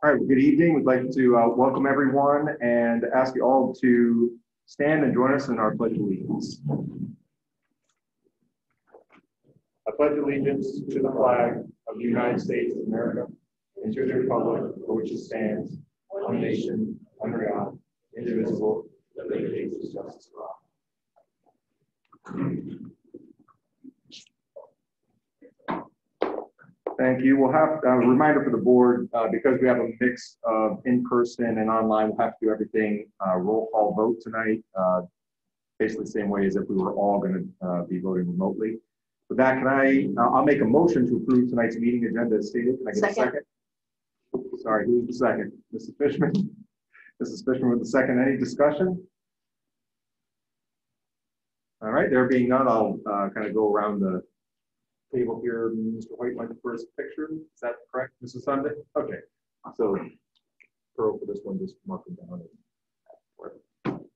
All right, well, good evening. We'd like to welcome everyone and ask you all to stand and join us in our Pledge of Allegiance. I pledge allegiance to the flag of the United States of America and to the republic for which it stands, one nation, under God, indivisible, with liberty and justice for all. Thank you. We'll have a reminder for the board, because we have a mix of in-person and online, we'll have to do everything roll call vote tonight, basically the same way as if we were all going to be voting remotely. With that, I'll make a motion to approve tonight's meeting agenda as stated. Can I get a second? Sorry, who's the second? Mrs. Fishman? Mrs. Fishman with the second. Any discussion? All right, there being none, I'll kind of go around the table here. Mr. White went the first picture. Is that correct, Mrs. Sunday? Okay. So, Pearl for this one, just mark it down.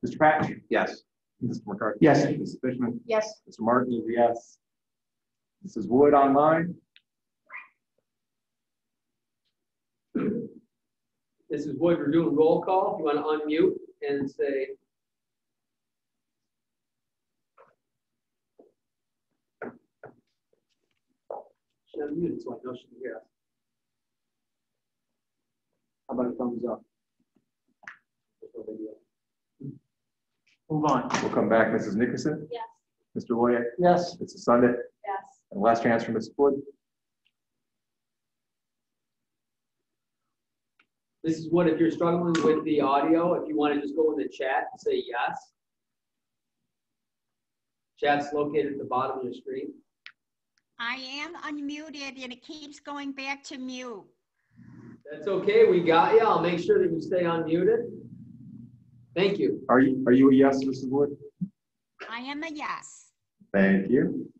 Mr. Patch? Yes. Mr. McCarthy? Yes. Mrs. Fishman? Yes. Mr. Martin is a yes. Mrs. Wood online? Mrs. Wood, we're doing roll call. If you want to unmute and say, she's unmuted, so I know she can hear us. How about a thumbs up? Move on. We'll come back. Mrs. Nickerson? Yes. Mr. Loya? Yes. Mrs. Sunday? Yes. And last chance for Mrs. Wood. Mrs. Wood, if you're struggling with the audio, if you want to just go in the chat and say yes. Chat's located at the bottom of your screen. I am unmuted and it keeps going back to mute. That's okay. We got you. I'll make sure that you stay unmuted. Thank you. Are you a yes, Mrs. Wood? I am a yes. Thank you.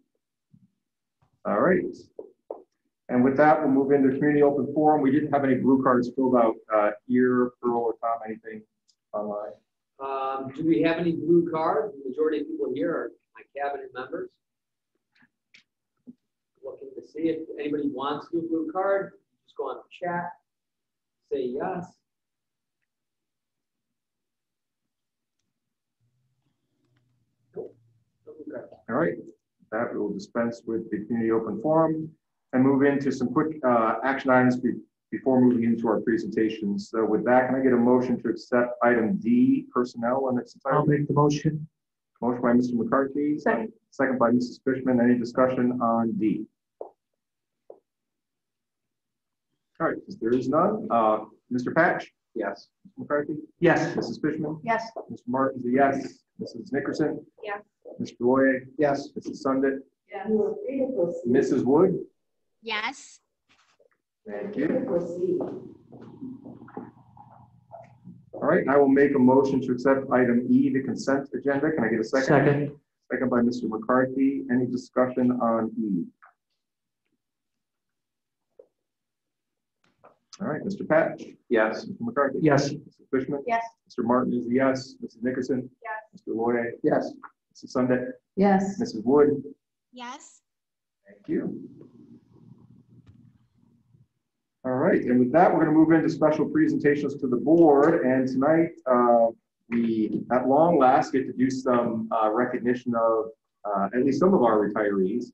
All right. And with that, we'll move into community open forum. We didn't have any blue cards filled out here, Pearl or Tom, anything online? Do we have any blue cards? The majority of people here are my cabinet members. Looking to see if anybody wants to do a blue card. Just go on the chat, say yes. All right. That we will dispense with the community open forum and move into some quick action items before moving into our presentations. So with that, can I get a motion to accept item D, personnel in its entirety? I'll make the motion. Motion by Mr. McCarthy. Second. Second by Mrs. Fishman. Any discussion on D? All right, if there is none, Mr. Patch? Yes. Mr. McCarthy? Yes. Mrs. Fishman? Yes. Mr. Martin is a yes. Mrs. Nickerson? Yes. Mr. Loye? Yes. Mrs. Sunday? Yes. Mrs. Wood? Yes. Thank you. All right, and I will make a motion to accept item E, the consent agenda. Can I get a second? Second. Second by Mr. McCarthy. Any discussion on E? All right, Mr. Patch? Yes. Mr. McCarthy? Yes. Mrs. Fishman? Yes. Mr. Martin is a yes. Mrs. Nickerson? Yes. Mr. Loye? Yes. Mrs. Sunday? Yes. Mrs. Wood? Yes. Thank you. All right, and with that, we're going to move into special presentations to the board. And tonight, we, at long last, get to do some recognition of at least some of our retirees.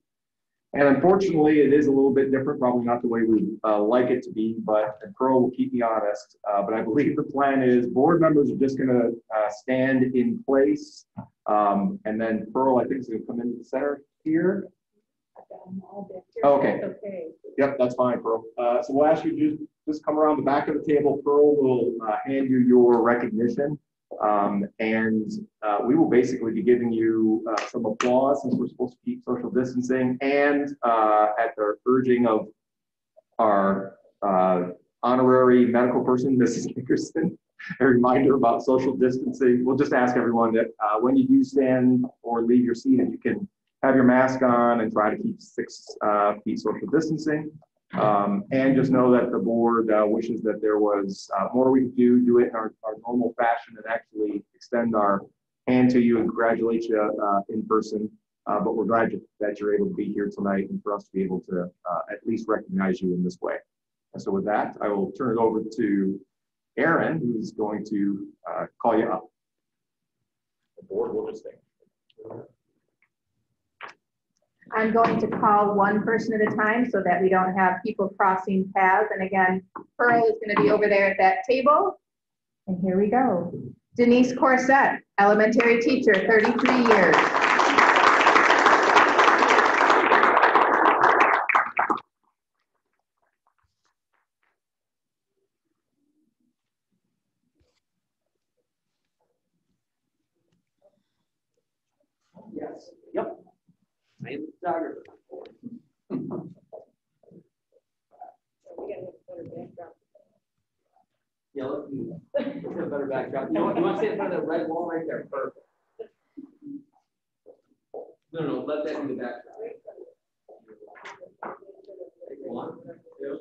And unfortunately, it is a little bit different, probably not the way we like it to be, but Pearl will keep me honest. But I believe the plan is board members are just going to stand in place. And then Pearl, I think, is going to come into the center here. Okay. Yep, that's fine, Pearl. So we'll ask you to just come around the back of the table. Pearl will hand you your recognition. And we will basically be giving you some applause since we're supposed to keep social distancing, and at the urging of our honorary medical person, Mrs. Nickerson, a reminder about social distancing. We'll just ask everyone that when you do stand or leave your seat, if you can have your mask on and try to keep 6 feet social distancing. And just know that the board wishes that there was more we could do it in our normal fashion and actually extend our hand to you and congratulate you in person. But we're glad that you're able to be here tonight and for us to be able to at least recognize you in this way. And so with that, I will turn it over to Aaron, who's going to call you up. The board will just stay. I'm going to call one person at a time so that we don't have people crossing paths. And again, Pearl is going to be over there at that table. And here we go. Denise Corsett, elementary teacher, 33 years. Yes. Yep. I am the photographer. Yeah, let's do that. Let's have a better backdrop. You know what? You want to stay in front of that red wall right there? Perfect. No, let that be the backdrop. One, two.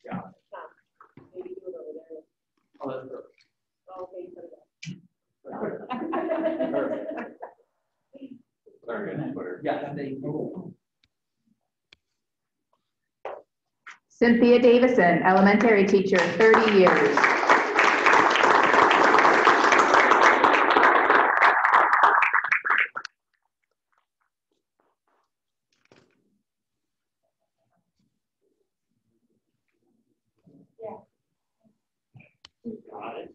Yeah. Oh, that's perfect. Perfect. Yeah, thank you. Cynthia Davison, elementary teacher, 30 years. Got it.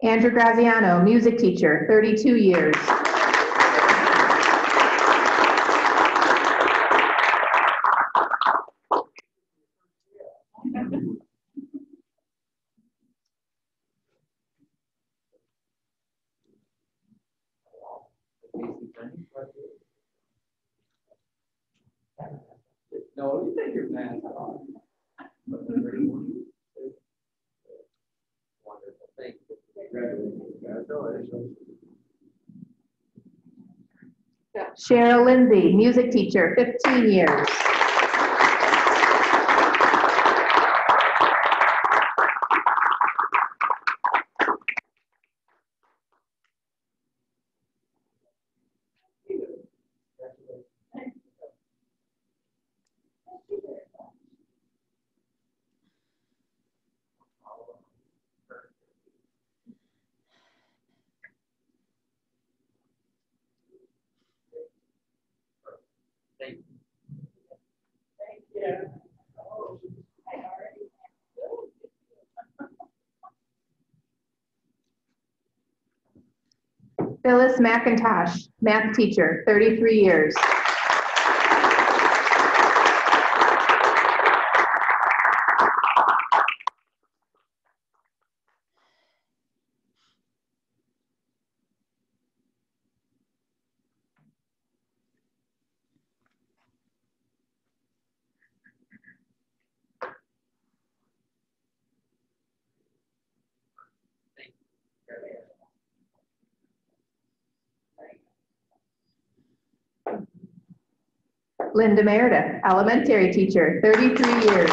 Andrew Graziano, music teacher, 32 years. No, you take your mask off. Wonderful. Thank you. Congratulations. Cheryl Lindsay, music teacher, 15 years. Thank you. Thank you. Phyllis McIntosh, math teacher, 33 years. Linda Meredith, elementary teacher, 33 years.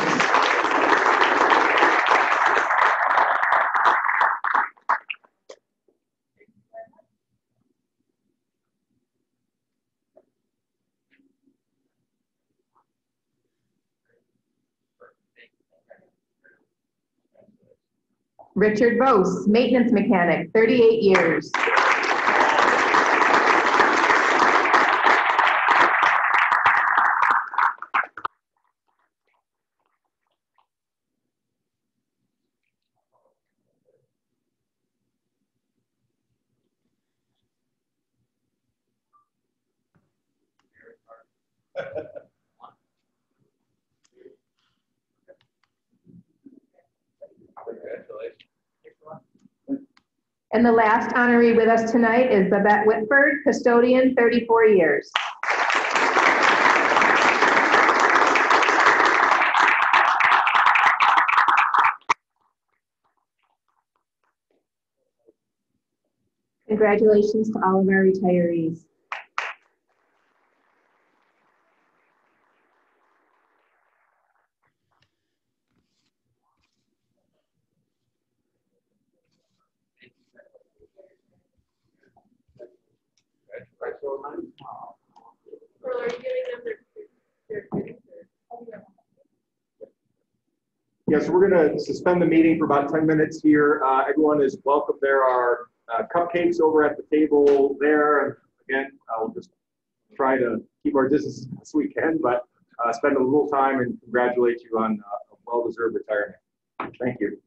Richard Vose, maintenance mechanic, 38 years. And the last honoree with us tonight is Babette Whitford, custodian, 34 years. Congratulations to all of our retirees. Pearl, are you giving them their goodies? Yeah, so we're going to suspend the meeting for about 10 minutes here. Everyone is welcome. There are cupcakes over at the table there. And again, I'll just try to keep our distance as we can, but spend a little time and congratulate you on a well-deserved retirement. Thank you.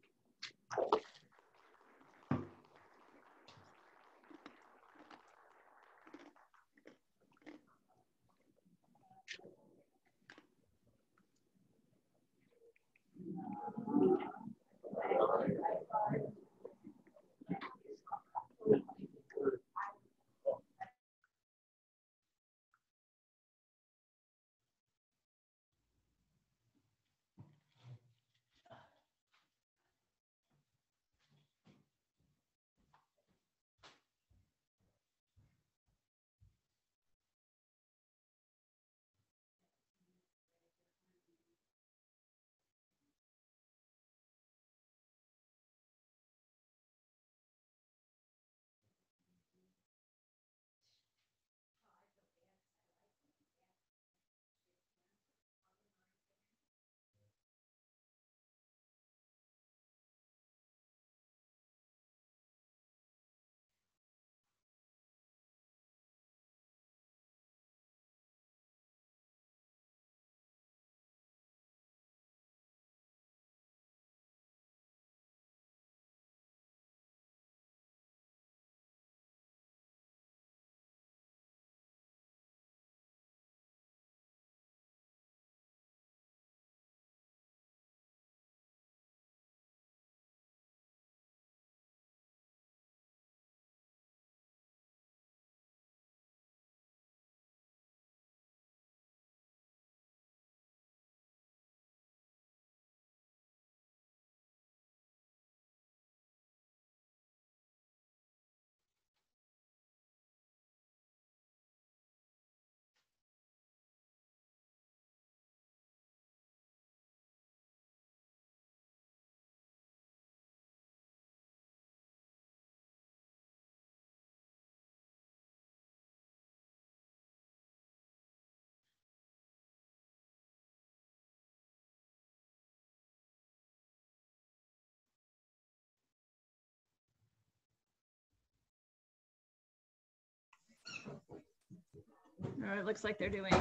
It looks like they're doing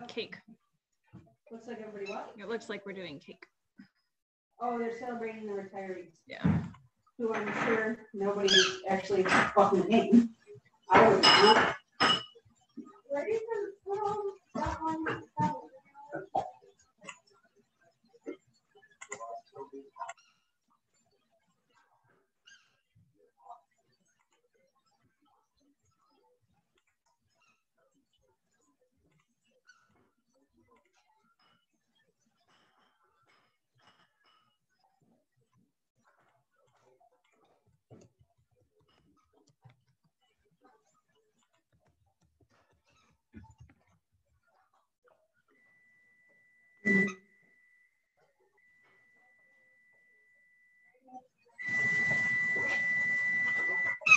cake. Looks like everybody what? It looks like we're doing cake. Oh, they're celebrating the retirees. Yeah. Who I'm sure nobody actually fucking named. I would not. Ready for that one?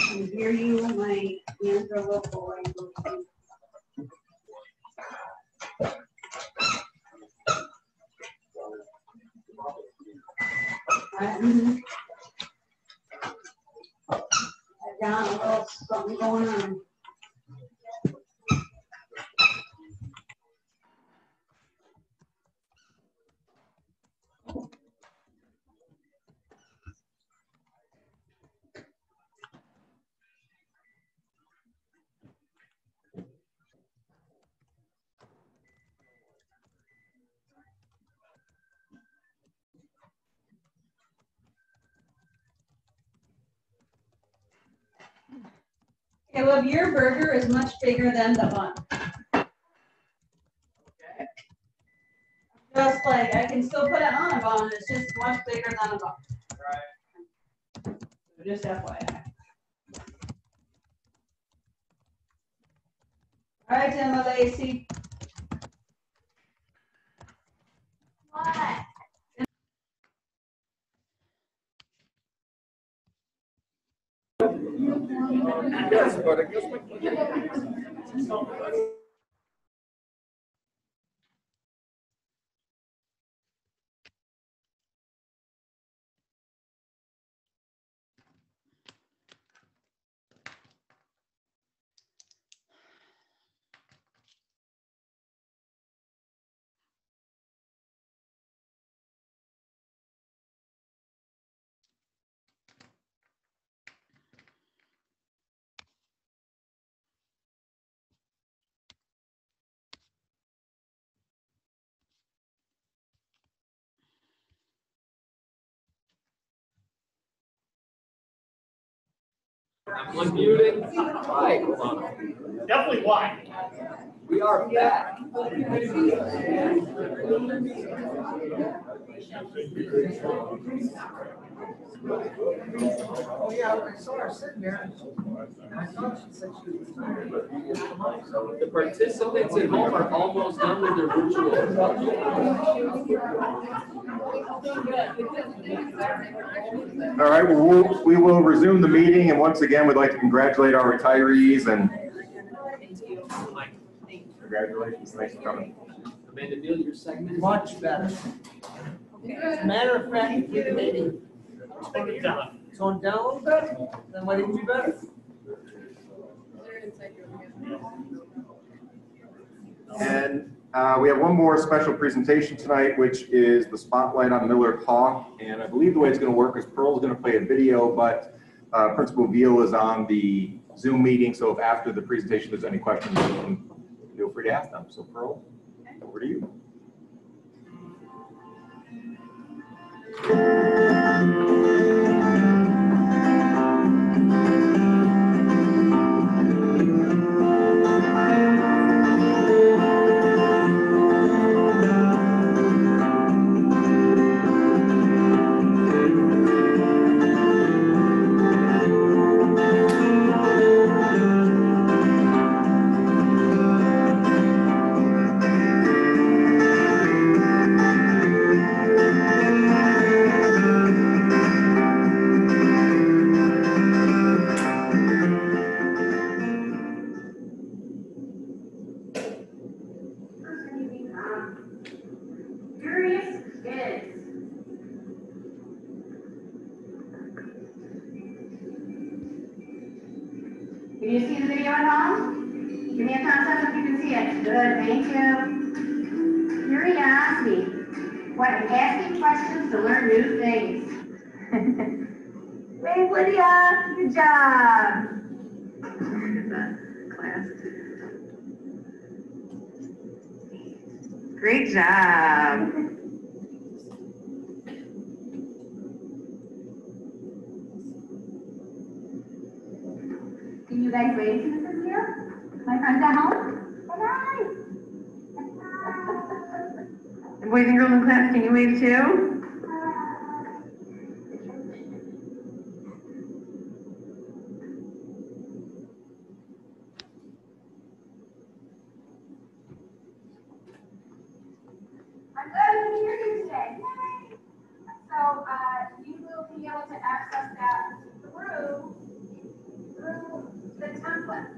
I hear you, my hands are local. I've got a little something going on. Caleb, your burger is much bigger than the bun. Okay. Just like I can still put it on a bun, it's just much bigger than a bun. Right. So just FYI. All right, Emma Lacey. What? Yes, but I guess I'm unmuted. Hi, hold on. Definitely why. We are back. Oh, yeah, I saw her sitting there. I thought she said she was tired. The participants at home are almost done with their virtual. All right, well, we will resume the meeting, and once again, we'd like to congratulate our retirees and congratulations, thanks for coming. Amanda Beal, your segment. Much better. As a matter of fact, maybe Take it down. tone down a little bit, then might even be better. And we have one more special presentation tonight, which is the spotlight on Miller Hawk. And I believe the way it's going to work is Pearl's going to play a video, but Principal Veal is on the Zoom meeting. So if after the presentation there's any questions, you can feel free to ask them. So Pearl, over to you. Curious kids. Can you see the video at home? Give me a thumbs up if you can see it. Good, thank you. Curiosity. What, asking questions to learn new things. Hey, Lydia, good job. Class. Great job. Can you guys wave to Mrs. here? My friends at home? Hi. And boys and girls in class, can you wave too? I'm glad to hear you today. Yay. So you will be able to access that through the template.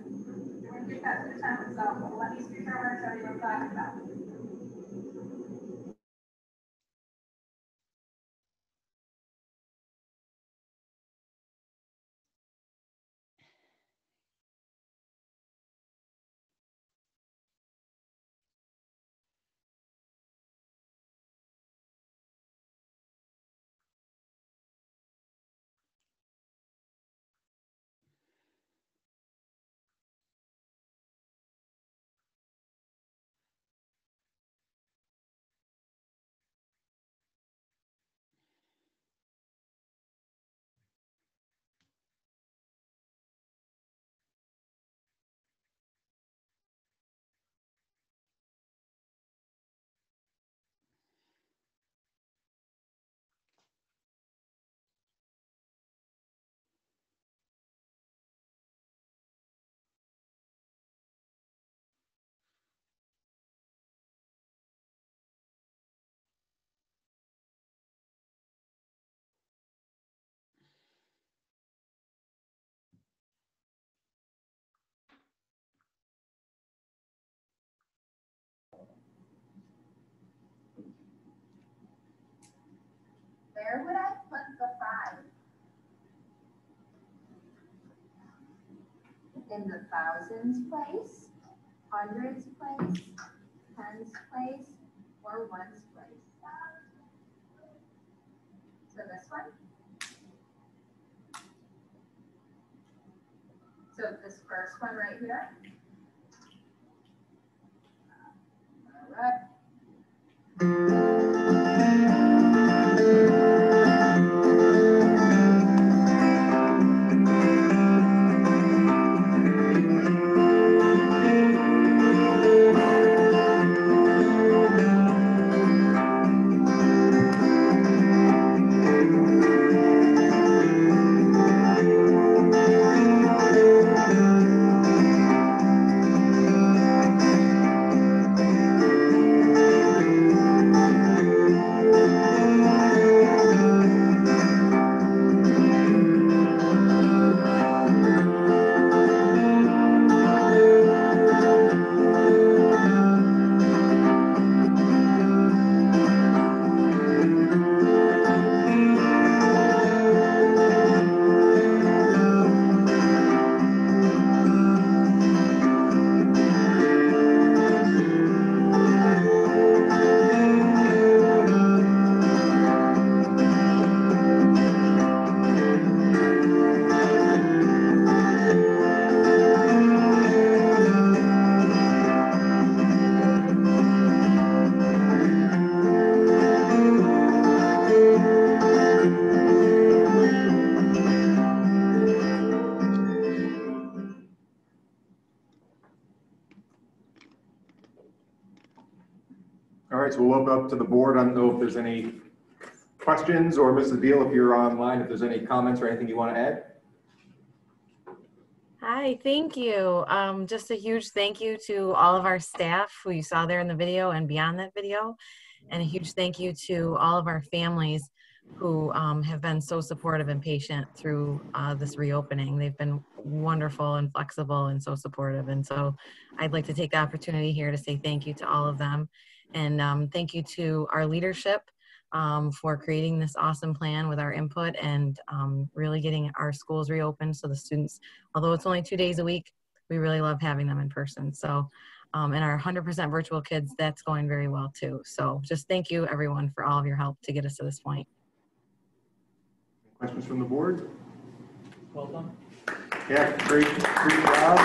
We're going to get that to the template, so let me speak over and show you what I'm talking about. in the thousands place, hundreds place, tens place, or ones place. So this one. So this first one right here. All right. All right, so we'll open up to the board. I don't know if there's any questions, or Mrs. Beal, if you're online, if there's any comments or anything you want to add. Hi, thank you. Just a huge thank you to all of our staff who you saw there in the video and beyond that video. And a huge thank you to all of our families who have been so supportive and patient through this reopening. They've been wonderful and flexible and so supportive. And so I'd like to take the opportunity here to say thank you to all of them. And thank you to our leadership for creating this awesome plan with our input and really getting our schools reopened so the students, although it's only 2 days a week, we really love having them in person. So, and our 100% virtual kids, that's going very well too. So just thank you everyone for all of your help to get us to this point. Questions from the board? Well done. Yeah, great job.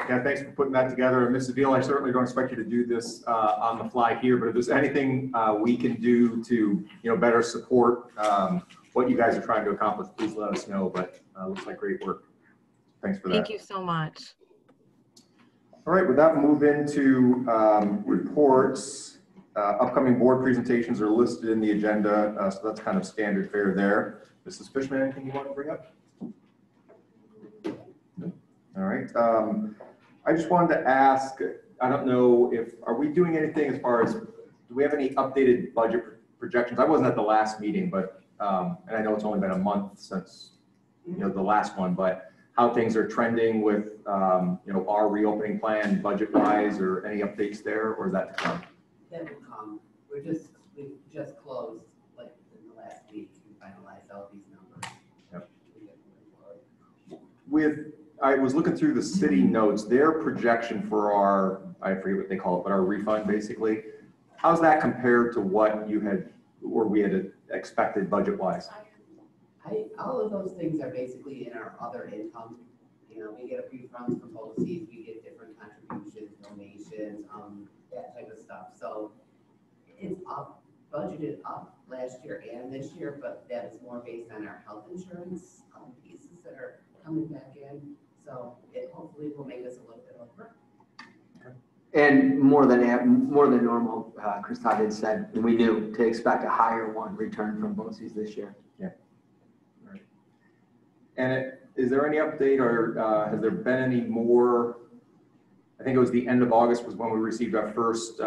Yeah, thanks for putting that together. And Mrs. Beal, I certainly don't expect you to do this on the fly here, but if there's anything we can do to, better support what you guys are trying to accomplish, please let us know. But looks like great work. Thanks for that. Thank you so much. All right, with that, we'll move into reports. Upcoming board presentations are listed in the agenda, so that's kind of standard fare there. Mrs. Fishman, anything you want to bring up? No? All right. I just wanted to ask, I don't know are we doing anything as far as, do we have any updated budget projections? I wasn't at the last meeting, but, and I know it's only been a month since, the last one, but how things are trending with, our reopening plan budget-wise, or any updates there, or is that to come? That will come. We just closed, like, in the last week, and finalized all these numbers. Yep. I was looking through the city notes, their projection for our, I forget what they call it, but our refund basically. How's that compared to what you had, or we had expected budget-wise? All of those things are basically in our other income. We get a refund from policies, we get different contributions, donations, that type of stuff. So it's up, budgeted up last year and this year, but that is more based on our health insurance pieces that are coming back in. So it hopefully will make us a little bit over. And more than normal, Chris Todd had said, and we knew to expect a higher one return from BOCES this year. Yeah. All right. And is there any update, or has there been any more? I think it was the end of August was when we received our first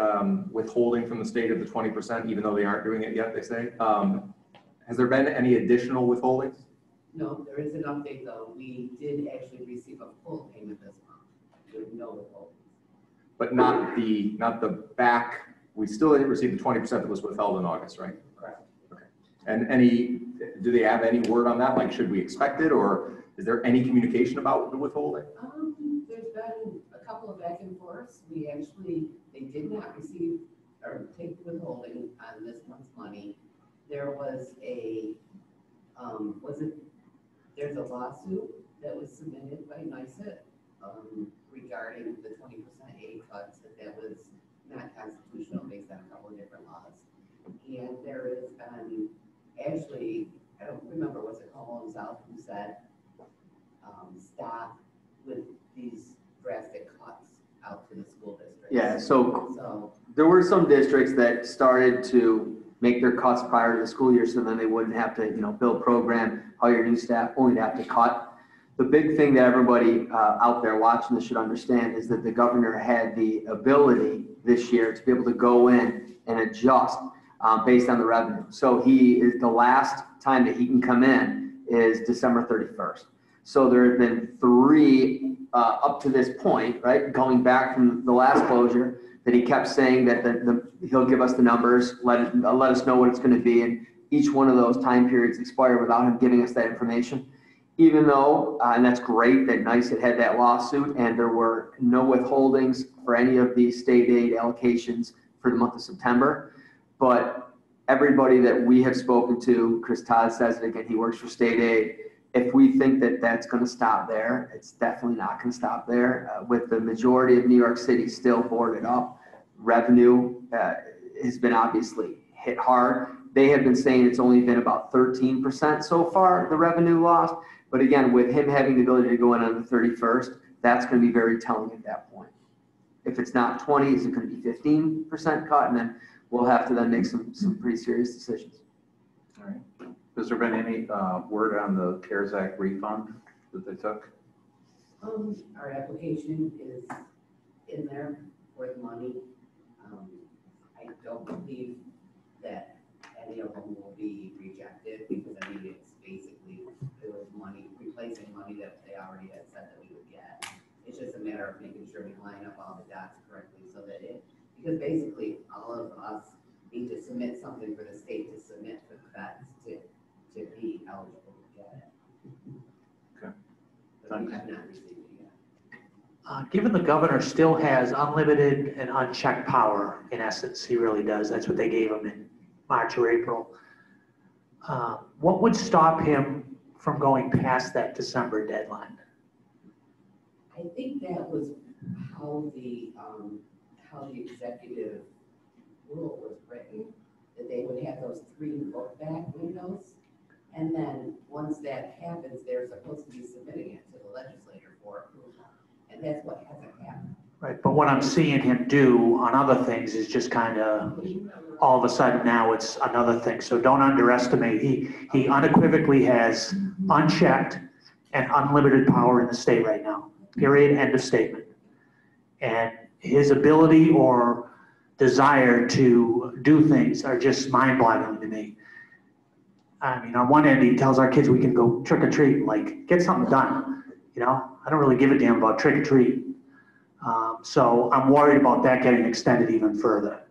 withholding from the state of the 20%, even though they aren't doing it yet, they say. Has there been any additional withholdings? No, there is an update though. We did actually receive a full payment this month with no withholdings. But not the back, we still didn't receive the 20% that was withheld in August, right? Correct. Okay. And do they have any word on that? Like, should we expect it, or Is there any communication about the withholding? There's been a couple of back and forths. They did not receive or take the withholding on this month's money. There was there's a lawsuit that was submitted by NYSET regarding the 20% aid cuts, that was not constitutional based on a couple of different laws. And there has been, actually, I don't remember, was it Colin South who said, stop with these drastic cuts out to the school districts. Yeah, so there were some districts that started to make their cuts prior to the school year, so then they wouldn't have to, build program, hire new staff, only have to cut. The big thing that everybody out there watching this should understand is that the governor had the ability this year to be able to go in and adjust based on the revenue. So the last time that he can come in is December 31st. So there have been 3 up to this point, right? Going back from the last closure, that he kept saying that he'll give us the numbers, let us know what it's going to be, and each one of those time periods expired without him giving us that information. Even though, and that's great that NYSET had that lawsuit, and there were no withholdings for any of these state aid allocations for the month of September, but everybody that we have spoken to, Chris Todd says it again, he works for state aid. If we think that that's going to stop there, it's definitely not going to stop there. With the majority of New York City still boarded up, revenue has been obviously hit hard. They have been saying it's only been about 13% so far, the revenue lost. But again, with him having the ability to go in on the 31st, that's going to be very telling at that point. If it's not 20, is it going to be 15% cut? And then we'll have to then make some pretty serious decisions. All right. Has there been any word on the CARES Act refund that they took? Our application is in there for the money. I don't believe that any of them will be rejected because it's basically, it was money, replacing money that they already had said that we would get. It's just a matter of making sure we line up all the dots correctly so that because basically all of us need to submit something for the state to submit for the feds to be eligible to get it. Okay. But we have not received it yet. Given the governor still has unlimited and unchecked power, in essence, he really does. That's what they gave him in March or April. What would stop him from going past that December deadline? I think that was how the executive rule was written, that they would have those 3 look-back windows. And then once that happens, they're supposed to be submitting it to the legislature for approval. And that's what hasn't happened. Right, but what I'm seeing him do on other things is just kind of, all of a sudden now it's another thing. So don't underestimate, he unequivocally has unchecked and unlimited power in the state right now, period, end of statement. And his ability or desire to do things are just mind-boggling to me. I mean, on one end, he tells our kids we can go trick-or-treat, like, get something done, I don't really give a damn about trick-or-treat. So I'm worried about that getting extended even further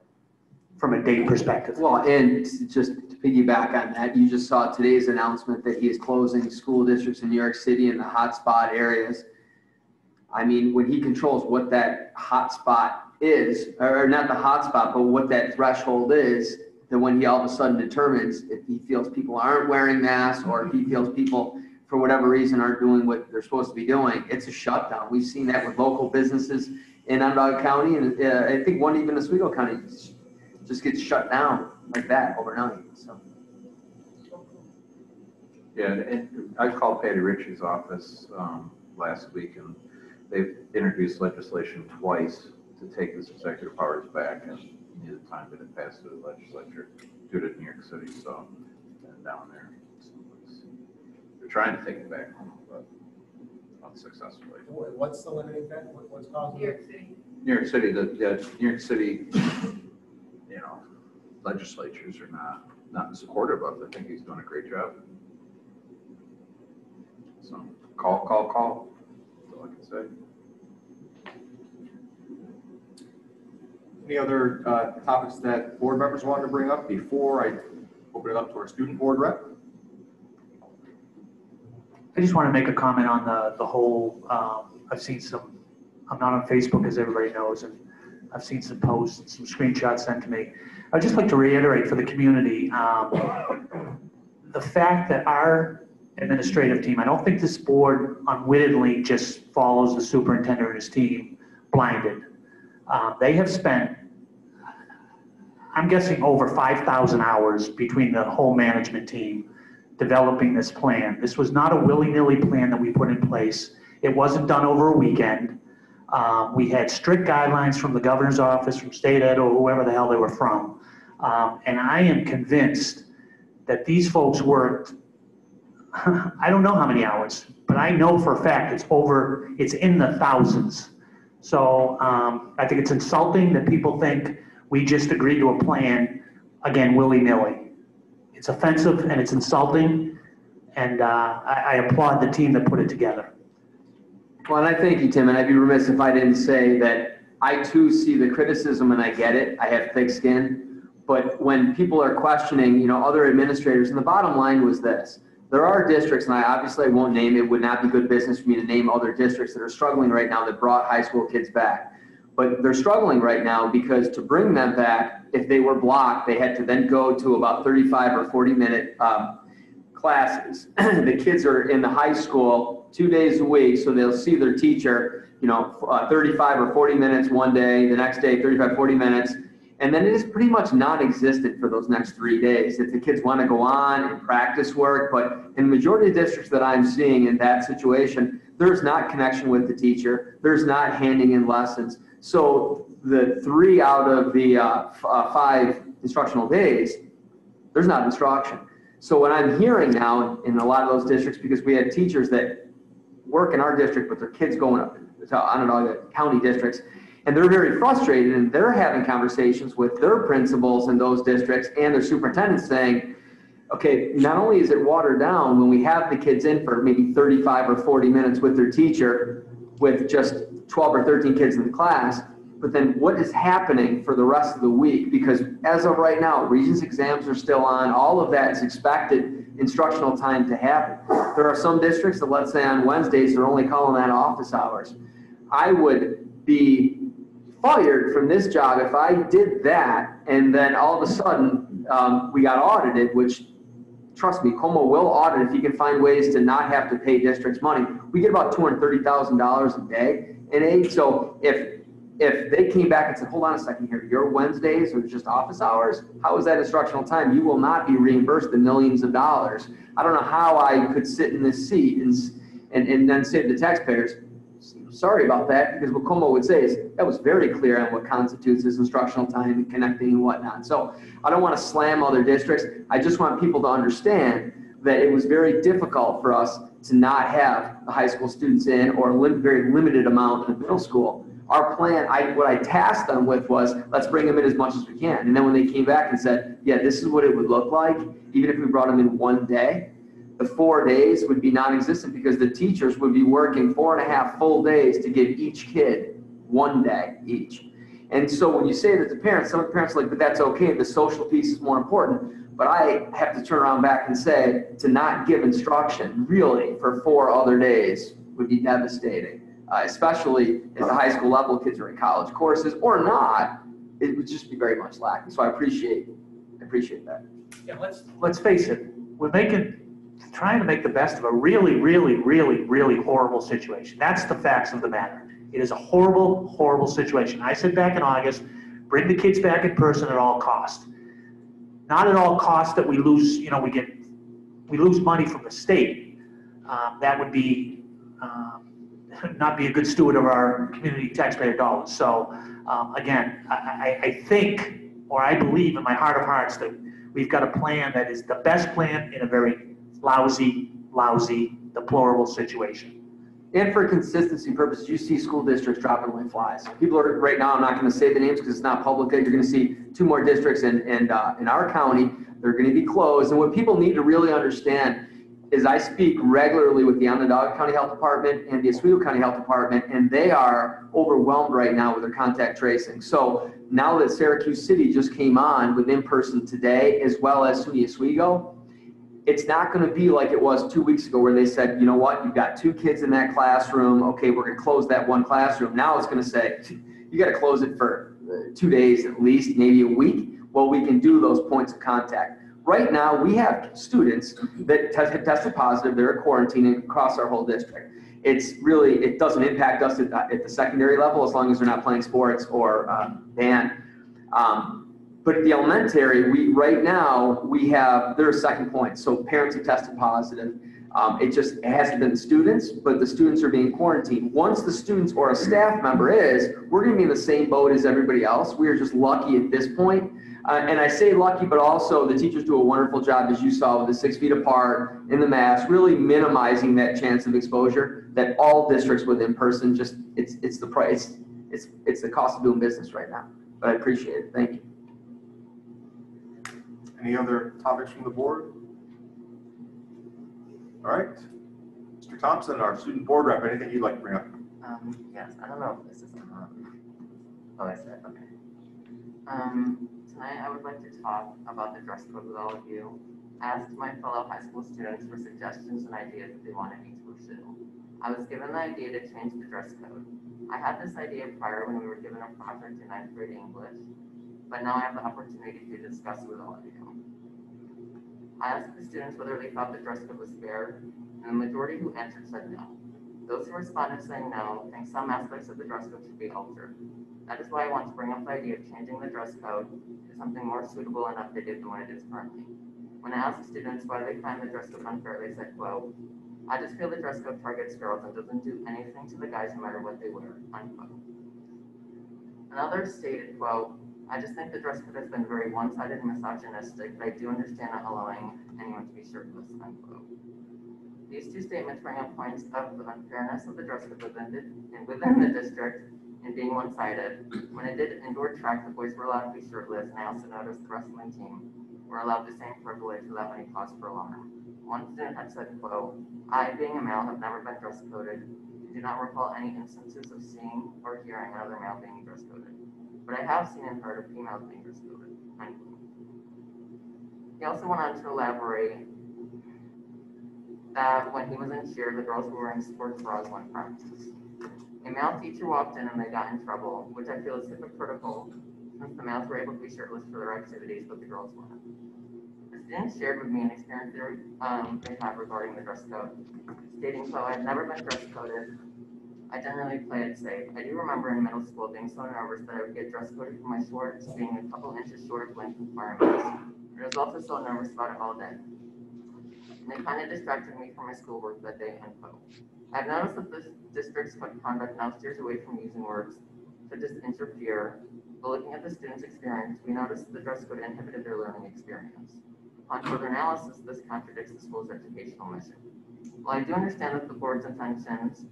from a date perspective. Well, and just to piggyback on that, you just saw today's announcement that he is closing school districts in New York City in the hotspot areas. I mean, when he controls what that hotspot is, or not the hotspot, but what that threshold is, then when he all of a sudden determines if he feels people aren't wearing masks or if he feels people for whatever reason aren't doing what they're supposed to be doing, it's a shutdown. We've seen that with local businesses in Onondaga County, and I think one even in Oswego County just gets shut down like that overnight. So. Yeah, and I called Patty Ritchie's office last week, and they've introduced legislation twice to take his executive powers back, and neither time did it pass through the legislature due to New York City. So down there, they're trying to take it back, but unsuccessfully. What's the limiting factor? What's causing New York City. New York City, New York City, legislatures are not supportive of it. I think he's doing a great job. So call. That's all I can say. Any other topics that board members wanted to bring up before I open it up to our student board rep? I just want to make a comment on the whole, I've seen some, I'm not on Facebook as everybody knows, and I've seen some posts, some screenshots sent to me. I'd just like to reiterate for the community, the fact that our administrative team, I don't think this board unwittingly just follows the superintendent and his team blinded. They have spent, I'm guessing, over 5,000 hours between the whole management team developing this plan. This was not a willy-nilly plan that we put in place. It wasn't done over a weekend. We had strict guidelines from the governor's office, from state ed, or whoever the hell they were from. And I am convinced that these folks worked, I don't know how many hours, but I know for a fact it's in the thousands. So I think it's insulting that people think we just agreed to a plan, again, willy-nilly. It's offensive and it's insulting, and I applaud the team that put it together. Well, and I thank you, Tim, and I'd be remiss if I didn't say that I too see the criticism and I get it. I have thick skin. But when people are questioning, other administrators, and the bottom line was this: there are districts, and I obviously won't name it, would not be good business for me to name other districts that are struggling right now that brought high school kids back. But they're struggling right now because to bring them back, if they were blocked, they had to then go to about 35 or 40-minute classes. The kids are in the high school 2 days a week, so they'll see their teacher, 35 or 40 minutes one day, the next day 35, 40 minutes, and then it is pretty much non-existent for those next 3 days. If the kids want to go on and practice work, but in the majority of districts that I'm seeing in that situation, there's not connection with the teacher, there's not handing in lessons. So the 3 out of the 5 instructional days, there's not instruction. So what I'm hearing now in a lot of those districts, because we had teachers that work in our district, but their kids going up to Onondaga County districts, and they're very frustrated, and they're having conversations with their principals in those districts and their superintendents saying, okay, not only is it watered down when we have the kids in for maybe 35 or 40 minutes with their teacher with just 12 or 13 kids in the class, but then what is happening for the rest of the week? Because as of right now, Regents exams are still on. All of that is expected instructional time to happen. There are some districts that, let's say on Wednesdays, they're only calling that office hours. I would be fired from this job if I did that and then all of a sudden we got audited, which, trust me, Como will audit if you can find ways to not have to pay districts money. We get about $230,000 a day in aid. So if they came back and said, hold on a second here, your Wednesdays are just office hours, how is that instructional time? You will not be reimbursed the millions of dollars. I don't know how I could sit in this seat and then say to the taxpayers, sorry about that, because what Como would say is that was very clear on what constitutes as instructional time and connecting and whatnot. So I don't want to slam other districts. I just want people to understand that it was very difficult for us to not have the high school students in, or a very limited amount in the middle school. Our plan, what I tasked them with was, let's bring them in as much as we can. And then when they came back and said, yeah, this is what it would look like, even if we brought them in one day, the 4 days would be non-existent because the teachers would be working 4.5 full days to give each kid 1 day each. And so when you say that to parents, some parents are like, but that's okay, the social piece is more important. But I have to turn around back and say, to not give instruction really for 4 other days would be devastating, especially at the high school level, kids are in college courses or not, it would just be very much lacking. So I appreciate that. Yeah, let's face it, we're trying to make the best of a really, really, really, really horrible situation. That's the facts of the matter. It is a horrible, horrible situation. I said back in August, bring the kids back in person at all cost. Not at all cost that we lose, we lose money from the state. That would be not be a good steward of our community taxpayer dollars. So again, I think, or I believe in my heart of hearts that we've got a plan that is the best plan in a very lousy, deplorable situation. And for consistency purposes, you see school districts dropping like flies. People are right now, I'm not going to say the names because it's not public. You're going to see 2 more districts in our county. They're going to be closed. And what people need to really understand is I speak regularly with the Onondaga County Health Department and the Oswego County Health Department, and they are overwhelmed right now with their contact tracing. So now that Syracuse City just came on with in-person today, as well as SUNY Oswego, it's not going to be like it was 2 weeks ago where they said, you know what, you've got 2 kids in that classroom. Okay, we're going to close that one classroom. Now it's going to say, you got to close it for 2 days at least, maybe a week. Well, we can do those points of contact. Right now, we have students that have tested positive. They're quarantining across our whole district. It's really, it doesn't impact us at the secondary level as long as they're not playing sports or band. But at the elementary, right now, there are second points. So parents have tested positive. It hasn't been the students, but the students are being quarantined. Once the students or a staff member is, we're going to be in the same boat as everybody else. We are just lucky at this point. And I say lucky, but also the teachers do a wonderful job, as you saw, with the 6 feet apart in the mask, really minimizing that chance of exposure that all districts with in person it's the price. It's the cost of doing business right now. But I appreciate it. Thank you. Any other topics from the board? All right. Mr. Thompson, our student board rep, anything you'd like to bring up? Yes, I don't know if this is oh, I said, okay. Tonight I would like to talk about the dress code with all of you. I asked my fellow high school students for suggestions and ideas that they wanted me to pursue. I was given the idea to change the dress code. I had this idea prior when we were given a project in 9th grade English, but now I have the opportunity to discuss it with all of you. I asked the students whether they thought the dress code was fair, and the majority who answered said no. Those who responded saying no think some aspects of the dress code should be altered. That is why I want to bring up the idea of changing the dress code to something more suitable and updated than what it is currently. When I asked students why they find the dress code unfair, they said, quote, I just feel the dress code targets girls and doesn't do anything to the guys no matter what they wear, unquote. Another stated, quote, I just think the dress code has been very one-sided and misogynistic, but I do understand not allowing anyone to be shirtless, unquote. These two statements bring up points of the unfairness of the dress code within the district and being one-sided. When I did indoor track, the boys were allowed to be shirtless, and I also noticed the wrestling team were allowed the same privilege without any cause for alarm. One student had said, quote, I, being a male, have never been dress coded. I do not recall any instances of seeing or hearing another male being dress coded. But I have seen and heard of females being dress coded, unquote. He also went on to elaborate that when he was in cheer, the girls were wearing sports bras on premises. A male teacher walked in and they got in trouble, which I feel is hypocritical since the males were able to be shirtless for their activities, but the girls weren't. The students shared with me an experience they had regarding the dress code, stating, quote, I've never been dress coded. I generally play it safe. I do remember in middle school being so nervous that I would get dress coded for my shorts being a couple inches short of length requirements. I was also so nervous about it all day. And it kind of distracted me from my schoolwork that day, unquote. I've noticed that the district's conduct now steers away from using words such as interfere, but looking at the students' experience, we noticed the dress code inhibited their learning experience. On further analysis, this contradicts the school's educational mission. While I do understand that the board's intentions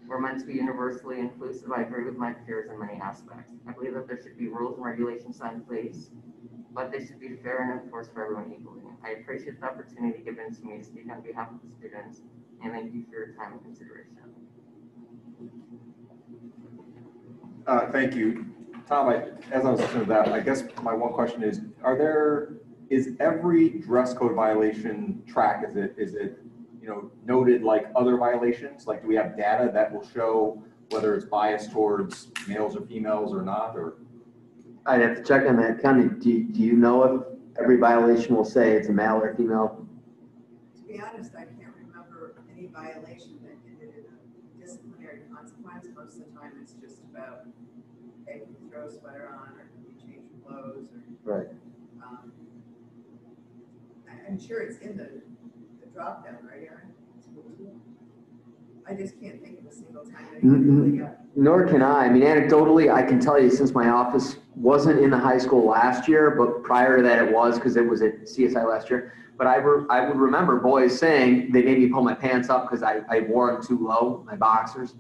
were meant to be universally inclusive, I agree with my peers in many aspects. I believe that there should be rules and regulations set in place, but they should be fair and enforced for everyone equally. I appreciate the opportunity given to me to speak on behalf of the students, and thank you for your time and consideration. Thank you. Tom, as I was listening to that, I guess my one question is, is every dress code violation tracked? Is it noted like other violations? Like, do we have data that will show whether it's biased towards males or females or not? Or I'd have to check on that. Connie, do you know if every violation will say it's a male or female? To be honest, I can't remember any violation that ended in a disciplinary consequence. Most of the time it's just about, hey, can you throw a sweater on, or can you change your clothes, or right. I'm sure it's in the drop down, right, Aaron? I just can't think of a single time that really got. Nor can I. I mean, anecdotally, I can tell you, since my office wasn't in the high school last year, but prior to that it was, because it was at CSI last year. But I would remember boys saying they made me pull my pants up because I wore them too low, my boxers.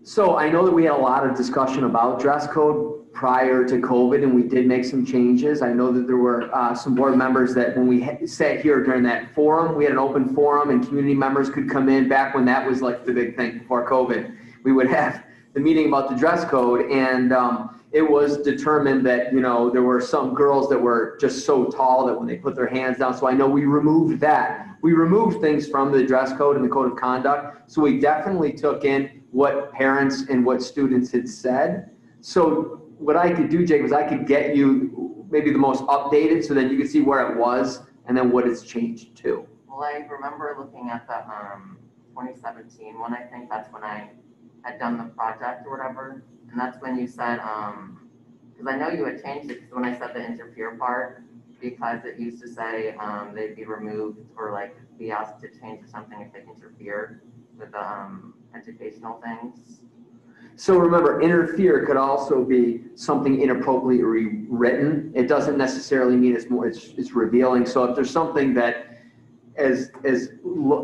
So I know that we had a lot of discussion about dress code prior to COVID, and we did make some changes. I know that there were some board members that when we sat here during that forum, we had an open forum and community members could come in back when that was like the big thing before COVID. We would have the meeting about the dress code, and it was determined that, you know, there were some girls that were just so tall that when they put their hands down, so I know we removed that. We removed things from the dress code and the code of conduct, so we definitely took in what parents and what students had said. So what I could do, Jake, was I could get you maybe the most updated, so then you could see where it was and then what it's changed to. Well, I remember looking at the 2017 one. I think that's when I had done the project or whatever, and that's when you said, because I know you had changed it, because when I said the interfere part, because it used to say they'd be removed or like be asked to change or something if they interfered with the educational things. So remember, interfere could also be something inappropriately written. It doesn't necessarily mean it's revealing. So if there's something that, as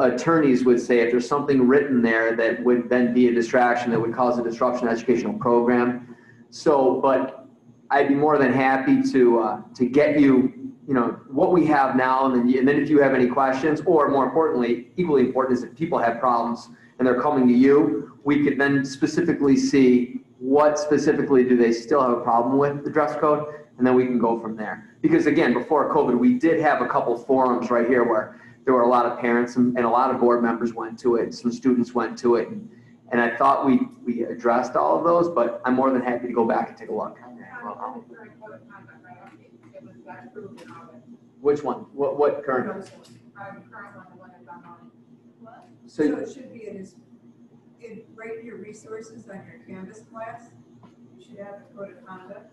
attorneys would say, if there's something written there that would then be a distraction, that would cause a disruption in the educational program. So, but I'd be more than happy to get you, you know, what we have now, and then if you have any questions, or more importantly, equally important is if people have problems and they're coming to you, we could then specifically see what specifically do they still have a problem with the dress code, and then we can go from there. Because again, before COVID, we did have a couple forums right here where there were a lot of parents and a lot of board members went to it, some students went to it, and I thought we addressed all of those, but I'm more than happy to go back and take a look. Which one? What current? So it should be right in your resources on your Canvas class. You should have the code of conduct.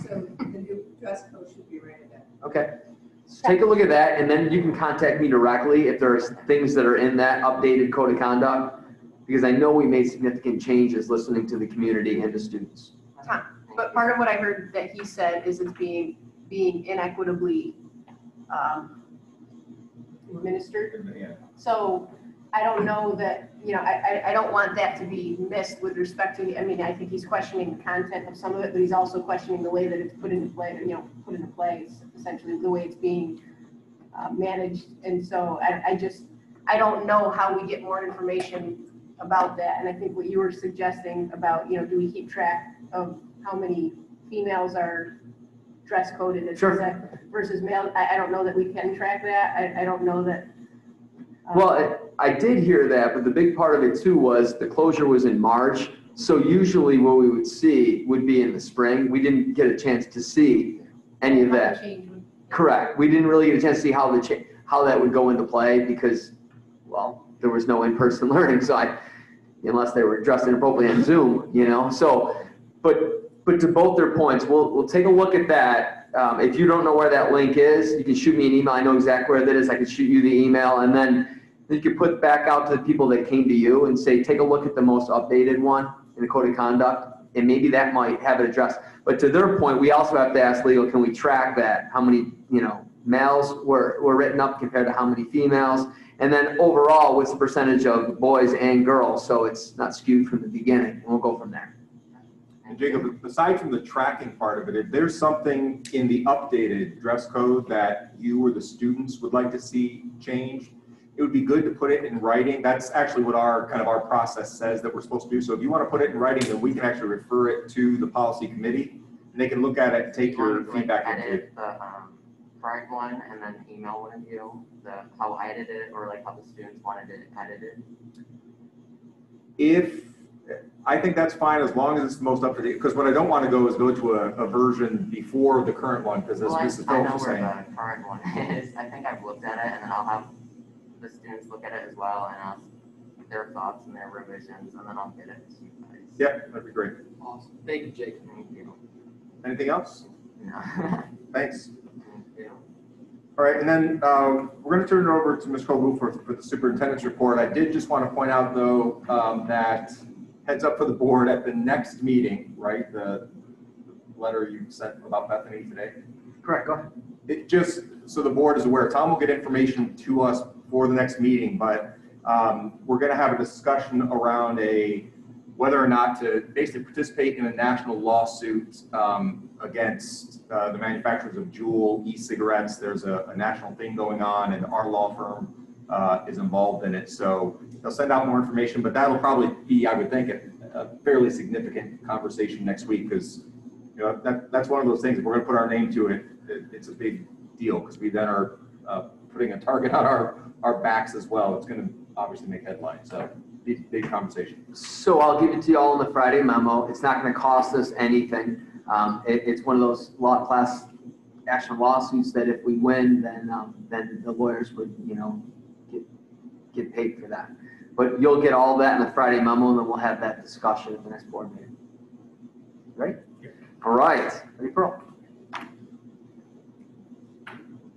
So the new dress code should be right in there. Okay. So take a look at that, and then you can contact me directly if there's things that are in that updated code of conduct, because I know we made significant changes listening to the community and the students. Tom, but part of what I heard that he said is it's being inequitably administered. Yeah. So I don't know that, you know, I don't want that to be missed with respect to, I mean, I think he's questioning the content of some of it, but he's also questioning the way that it's put into play, you know, put into place, essentially the way it's being managed. And so I don't know how we get more information about that. And I think what you were suggesting about, you know, do we keep track of how many females are dress coded versus male? I don't know that we can track that. I don't know that. Well, I did hear that, but the big part of it too was the closure was in March. So usually what we would see would be in the spring. We didn't get a chance to see any of that. Correct. We didn't really get a chance to see how that would go into play because, well, there was no in-person learning. So unless they were dressed inappropriately on Zoom, you know. So, but to both their points, we'll take a look at that. If you don't know where that link is, you can shoot me an email. I know exactly where that is. I can shoot you the email, and then you can put back out to the people that came to you and say, take a look at the most updated one in the code of conduct, and maybe that might have it addressed. But to their point, we also have to ask legal, can we track that? How many, you know, males were written up compared to how many females? And then overall, what's the percentage of boys and girls? So it's not skewed from the beginning, and we'll go from there. And Jacob, aside from the tracking part of it, if there's something in the updated dress code that you or the students would like to see changed, it would be good to put it in writing. That's actually what our process says that we're supposed to do. So if you want to put it in writing, then we can actually refer it to the policy committee, and they can look at it and take your feedback into it. The correct one and then email one of you how I edited it or like how the students wanted it edited. I think that's fine as long as it's the most up to date, because what I don't want to go is go to a version before the current one, because as Mrs. Phillips was saying. I know where the current one is. I think I've looked at it, and then I'll have the students look at it as well and ask their thoughts and their revisions, and then I'll get it to you guys. Yeah, that'd be great. Awesome. Thank you, Jake. Thank you. Anything else? No. Thanks. Thank you. All right, and then we're going to turn it over to Ms. Colby for the superintendent's report. I did just want to point out, though, that heads up for the board at the next meeting, right? The letter you sent about Bethany today. Correct, go ahead. It just, so the board is aware, Tom will get information to us for the next meeting, but we're going to have a discussion around whether or not to basically participate in a national lawsuit against the manufacturers of Juul e-cigarettes. There's a national thing going on, and our law firm is involved in it. So they'll send out more information, but that'll probably be, I would think, a fairly significant conversation next week, because that's one of those things. If we're going to put our name to it, it's a big deal, because we then are putting a target on our backs as well. It's going to obviously make headlines. So big conversation. So I'll give it to you all in the Friday memo. It's not going to cost us anything. It's one of those class action lawsuits that if we win, then the lawyers would, get paid for that. But you'll get all that in the Friday memo, and then we'll have that discussion at the next board meeting. Right? All right. Ready, Pearl?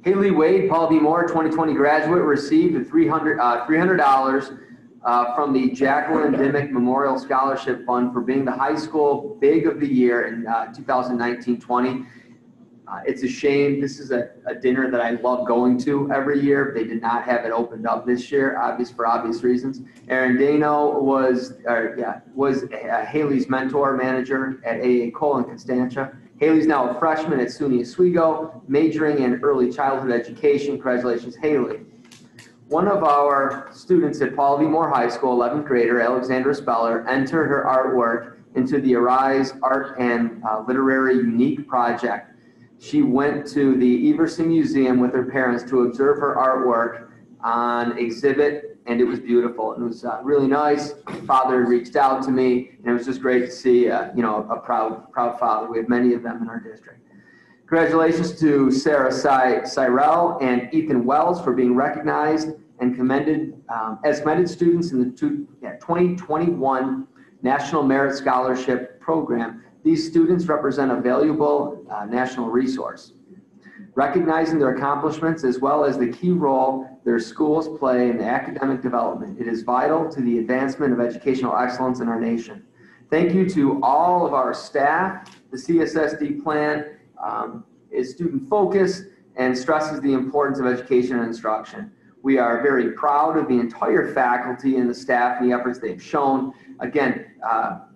Haley Wade, Paul B. Moore, 2020 graduate, received $300 from the Jacqueline Dimmick Memorial Scholarship Fund for being the high school big of the year in 2019-20. It's a shame. This is a dinner that I love going to every year. They did not have it opened up this year, for obvious reasons. Aaron Dano was Haley's mentor manager at AA Cole in Constantia. Haley's now a freshman at SUNY Oswego, majoring in early childhood education. Congratulations, Haley. One of our students at Paul V. Moore High School, 11th grader, Alexandra Speller, entered her artwork into the Arise Art and Literary Unique Project. She went to the Everson Museum with her parents to observe her artwork on exhibit, and it was beautiful. It was really nice. My father reached out to me, and it was just great to see a proud father. We have many of them in our district. Congratulations to Sarah Cyrell and Ethan Wells for being recognized and commended as commended students in the 2021 National Merit Scholarship Program. These students represent a valuable national resource. Recognizing their accomplishments as well as the key role their schools play in academic development, it is vital to the advancement of educational excellence in our nation. Thank you to all of our staff. The CSSD plan is student focused and stresses the importance of education and instruction. We are very proud of the entire faculty and the staff and the efforts they've shown. Again,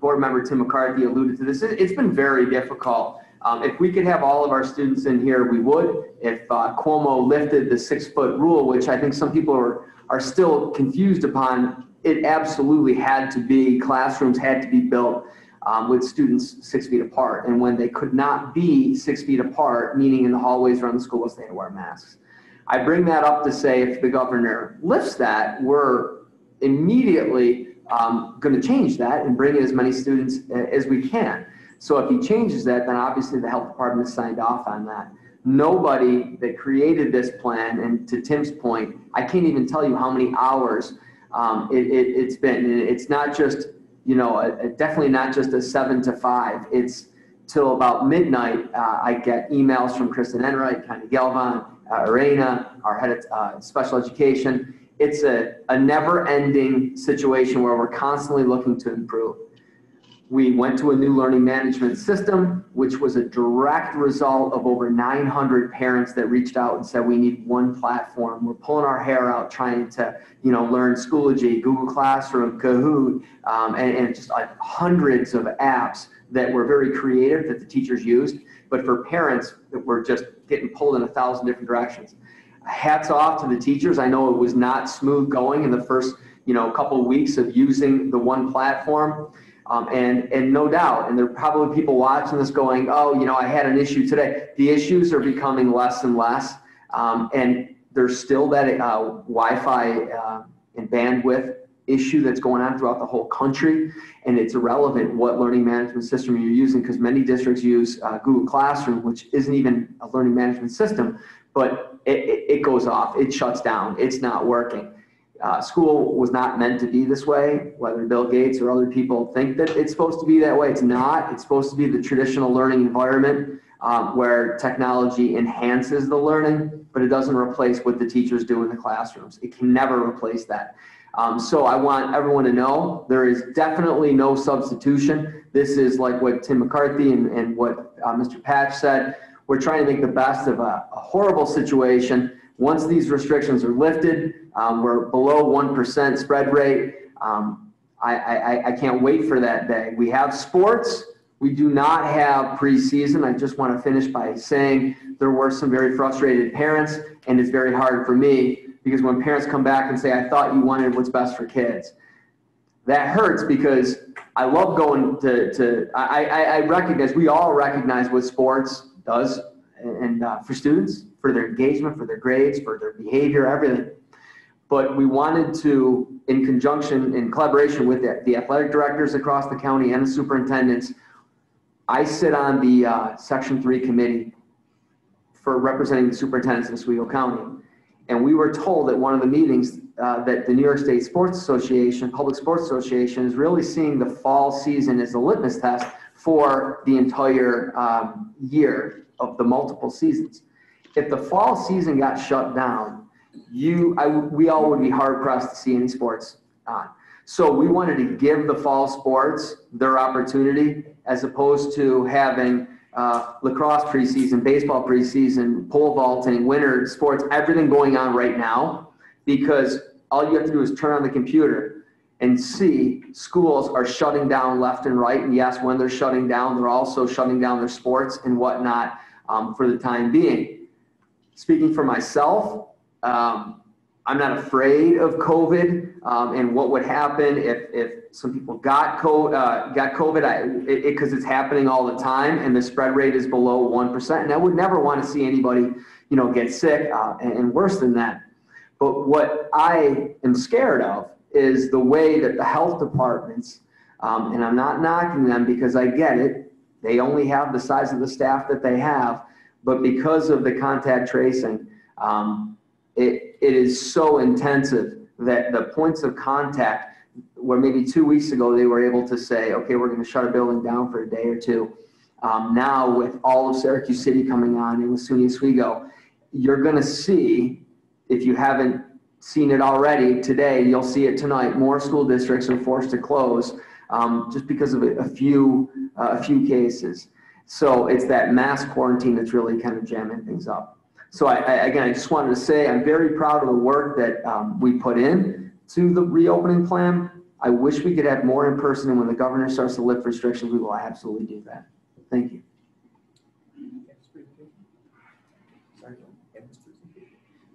board member Tim McCarthy alluded to this. It's been very difficult. If we could have all of our students in here, we would. If Cuomo lifted the 6-foot rule, which I think some people are still confused upon, it absolutely had to be, classrooms had to be built with students 6 feet apart. And when they could not be 6 feet apart, meaning in the hallways around the schools, they had to wear masks. I bring that up to say if the governor lifts that, we're immediately going to change that and bring in as many students as we can. So if he changes that, then obviously the health department has signed off on that. Nobody that created this plan, and to Tim's point, I can't even tell you how many hours it's been. And it's not just, definitely not just a 7 to 5. It's till about midnight. I get emails from Kristen Enright, Connie Galvan, Arena, our head of special education. It's a never-ending situation where we're constantly looking to improve. We went to a new learning management system, which was a direct result of over 900 parents that reached out and said, we need one platform. We're pulling our hair out trying to, learn Schoology, Google Classroom, Kahoot, and just hundreds of apps that were very creative that the teachers used. But for parents that were just getting pulled in 1,000 different directions. Hats off to the teachers. I know it was not smooth going in the first, couple of weeks of using the one platform. And no doubt, and there are probably people watching this going, oh, I had an issue today. The issues are becoming less and less. And there's still that Wi-Fi and bandwidth issue that's going on throughout the whole country. And it's irrelevant what learning management system you're using, because many districts use Google Classroom, which isn't even a learning management system, but it goes off, it shuts down, it's not working. School was not meant to be this way, whether Bill Gates or other people think that it's supposed to be that way. It's not. It's supposed to be the traditional learning environment where technology enhances the learning, but it doesn't replace what the teachers do in the classrooms. It can never replace that. So I want everyone to know there is definitely no substitution. This is like what Tim McCarthy and what Mr. Patch said. We're trying to make the best of a horrible situation. Once these restrictions are lifted, we're below 1% spread rate. I can't wait for that day. We have sports. We do not have preseason. I just want to finish by saying there were some very frustrated parents, and it's very hard for me because when parents come back and say, I thought you wanted what's best for kids, that hurts because I love going I recognize, we all recognize what sports does and for students, for their engagement, for their grades, for their behavior, everything. But we wanted to, in conjunction, in collaboration with the athletic directors across the county and the superintendents, I sit on the Section 3 committee for representing the superintendents in Oswego County. And we were told at one of the meetings that the New York State Sports Association, Public Sports Association, is really seeing the fall season as a litmus test for the entire year of the multiple seasons. If the fall season got shut down, we all would be hard pressed to see any sports on. So we wanted to give the fall sports their opportunity, as opposed to having lacrosse preseason, baseball preseason, pole vaulting, winter sports, everything going on right now, because all you have to do is turn on the computer and see schools are shutting down left and right. And yes, when they're shutting down, they're also shutting down their sports and whatnot for the time being. Speaking for myself, I'm not afraid of COVID and what would happen if some people got COVID, because it's happening all the time and the spread rate is below 1%. And I would never want to see anybody, get sick and worse than that. But what I am scared of is the way that the health departments, and I'm not knocking them because I get it, they only have the size of the staff that they have, but because of the contact tracing, it is so intensive that the points of contact, where maybe 2 weeks ago they were able to say, okay, we're going to shut a building down for a day or two. Now with all of Syracuse City coming on and with SUNY Oswego, you're going to see, if you haven't seen it already today, you'll see it tonight. More school districts are forced to close just because of a few cases. So it's that mass quarantine that's really kind of jamming things up. So I just wanted to say I'm very proud of the work that we put in to the reopening plan. I wish we could have more in person, and when the governor starts to lift restrictions, we will absolutely do that. Thank you.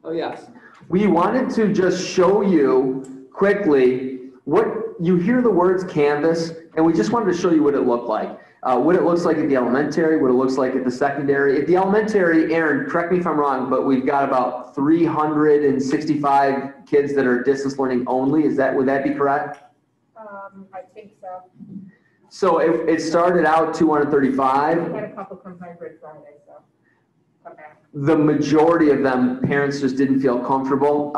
Oh, yes. We wanted to just show you quickly what you hear the words Canvas, and we just wanted to show you what it looked like. What it looks like at the elementary, what it looks like at the secondary. At the elementary, Aaron, correct me if I'm wrong, but we've got about 365 kids that are distance learning only. Would that be correct? I think so. So it started out 235. We had a couple come hybrid Friday, so come back. The majority of them, parents just didn't feel comfortable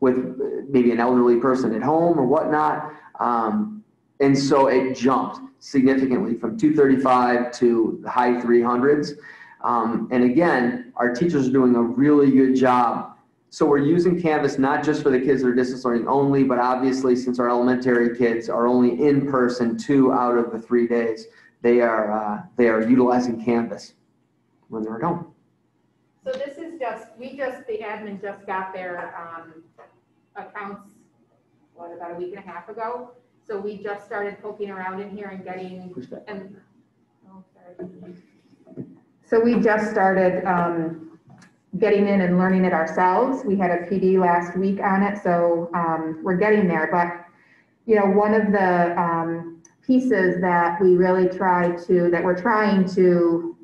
with maybe an elderly person at home or whatnot. And so it jumped significantly from 235 to the high 300s. And again, our teachers are doing a really good job. So we're using Canvas not just for the kids that are distance learning only, but obviously since our elementary kids are only in person 2 out of the 3 days, they are utilizing Canvas when they're at home. So this is the admin just got their accounts, about a week and a half ago. So we just started poking around in here and getting, so we just started getting in and learning it ourselves. We had a PD last week on it, so we're getting there. But, one of the pieces that we really we're trying to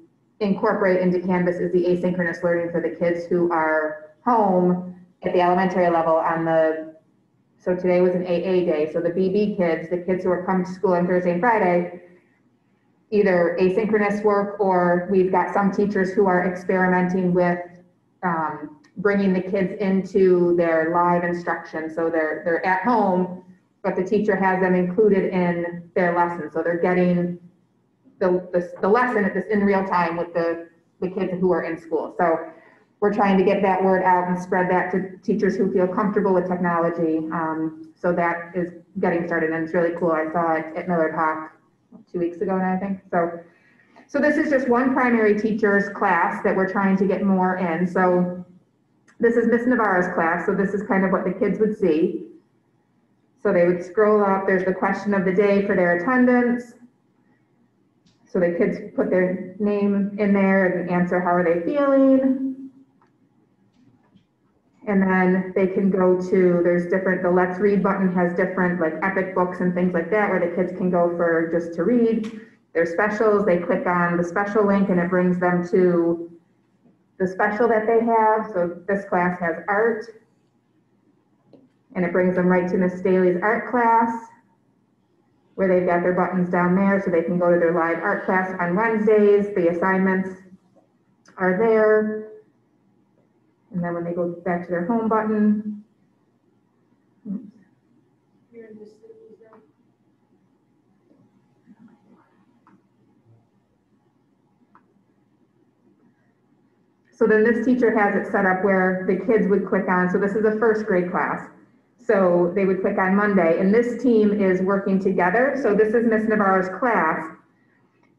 incorporate into Canvas is the asynchronous learning for the kids who are home at the elementary level so today was an AA day. So the BB kids, the kids who are coming to school on Thursday and Friday, either asynchronous work, or we've got some teachers who are experimenting with bringing the kids into their live instruction. So they're at home, but the teacher has them included in their lesson. So they're getting the lesson in real time with the kids who are in school. So we're trying to get that word out and spread that to teachers who feel comfortable with technology. So that is getting started, and it's really cool. I saw it at Millard Hawk 2 weeks ago now, I think. So this is just one primary teacher's class that we're trying to get more in. So this is Miss Navarro's class. So this is kind of what the kids would see. So they would scroll up. There's the question of the day for their attendance. So the kids put their name in there and answer how are they feeling. And then they can go to, there's different, the Let's Read button has different like epic books and things like that where the kids can go for just to read. There's specials, they click on the special link and it brings them to the special that they have. So this class has art. And it brings them right to Miss Staley's art class, where they've got their buttons down there so they can go to their live art class on Wednesdays. The assignments are there. And then when they go back to their home button, so then this teacher has it set up where the kids would click on, so this is a first grade class. So they would click on Monday, and this team is working together. So this is Miss Navarro's class,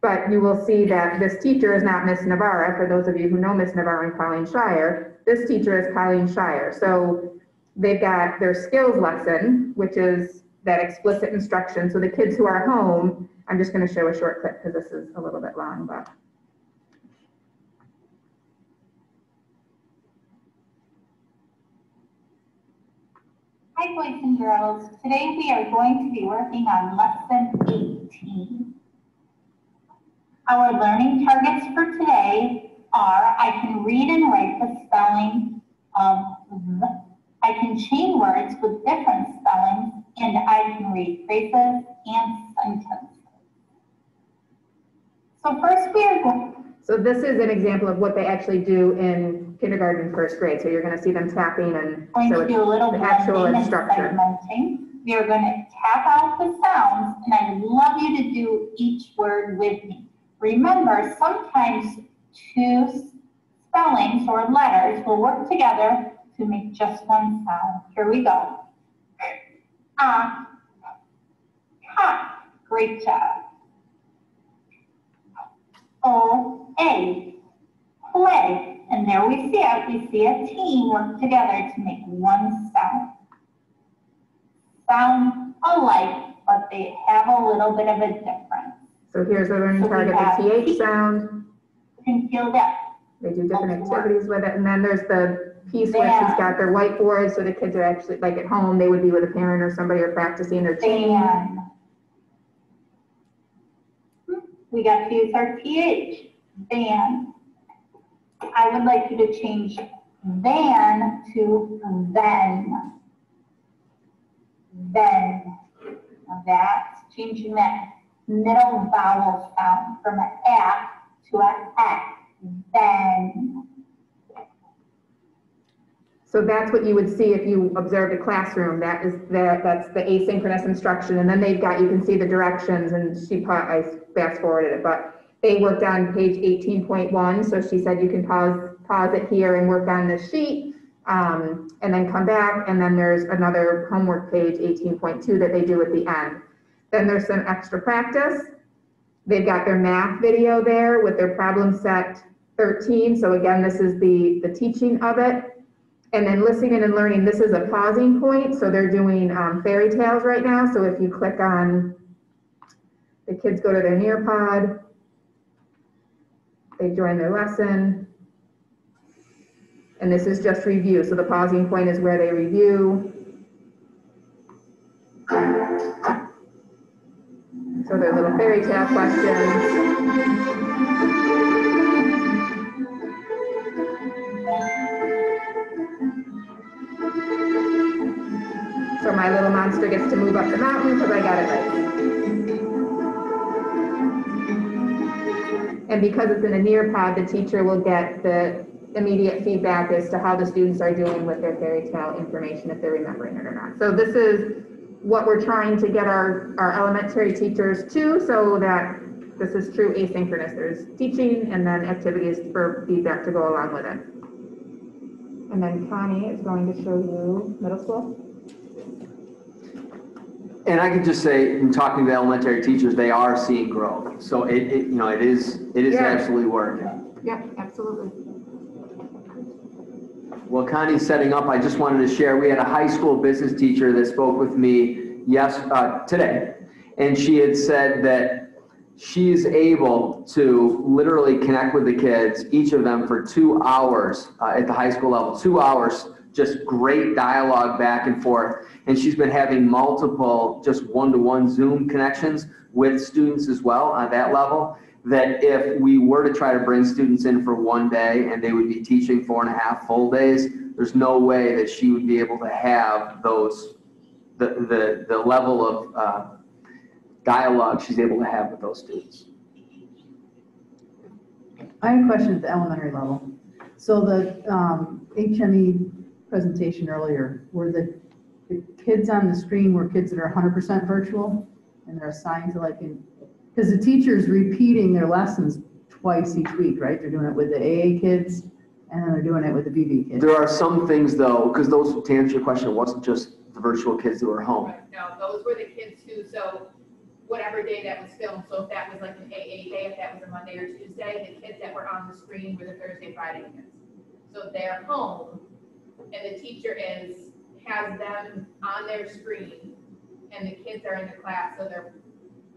but you will see that this teacher is not Miss Navarro. For those of you who know Miss Navarro and Colleen Shire, this teacher is Colleen Shire. So they've got their skills lesson, which is that explicit instruction. So the kids who are home, I'm just going to show a short clip because this is a little bit long, but. Hi, boys and girls. Today we are going to be working on lesson 18. Our learning targets for today are I can read and write the spelling of the, I can chain words with different spellings, and I can read phrases and sentences. So first we are going. So this is an example of what they actually do in kindergarten and first grade. So you're going to see them tapping and going to do a little the actual blending and instruction. segmenting. We are going to tap out the sounds, and I would love you to do each word with me. Remember, sometimes two spellings or letters will work together to make just one sound. Here we go. Ah, ha, great job. O-A, play. And there we see it. We see a team work together to make one sound. Sound alike, but they have a little bit of a difference. So here's the learning target, the TH sound. You can feel that. They do different activities with it. And then there's the piece where she's got their whiteboard, so the kids are actually, like at home, they would be with a parent or somebody or practicing their chain. We got to use our PH, van. I would like you to change van to then. Then. Now that's changing that middle vowel sound from an A to an E. Then. So that's what you would see if you observed a classroom. That's the asynchronous instruction. And then they've got, you can see the directions, and I fast forwarded it, but they worked on page 18.1. So she said you can pause it here and work on this sheet, and then come back. And then there's another homework page, 18.2, that they do at the end. Then there's some extra practice. They've got their math video there with their problem set 13. So again, this is the teaching of it. And then listening and learning, this is a pausing point. So they're doing fairy tales right now. So if you click on, the kids go to their Nearpod, they join their lesson. And this is just review. So the pausing point is where they review. So their little fairy tale questions. So my little monster gets to move up the mountain because I got it right. And because it's in a Nearpod, the teacher will get the immediate feedback as to how the students are doing with their fairy tale information, if they're remembering it or not. So this is what we're trying to get our elementary teachers to, so that this is true asynchronous. There's teaching and then activities for feedback to go along with it. And then Connie is going to show you middle school. And I can just say, in talking to elementary teachers, they are seeing growth. So it is absolutely working. Yeah, absolutely. Well, Connie's setting up. I just wanted to share, we had a high school business teacher that spoke with me today. And she had said that she is able to literally connect with the kids, each of them for 2 hours at the high school level, 2 hours just great dialogue back and forth. And she's been having multiple just one-to-one Zoom connections with students as well on that level, that if we were to try to bring students in for one day and they would be teaching 4.5 full days, there's no way that she would be able to have those, the level of dialogue she's able to have with those students. I have a question at the elementary level. So the HME presentation earlier, were the kids on the screen were kids that are 100% virtual and they're assigned to because the teacher's repeating their lessons twice each week, right? They're doing it with the AA kids and then they're doing it with the BB kids. There are some things though, because those, to answer your question, it wasn't just the virtual kids who were home. No, those were the kids who, so whatever day that was filmed, so if that was like an AA day, if that was a Monday or Tuesday, the kids that were on the screen were the Thursday, Friday kids. So they're home and the teacher has them on their screen and the kids are in the class so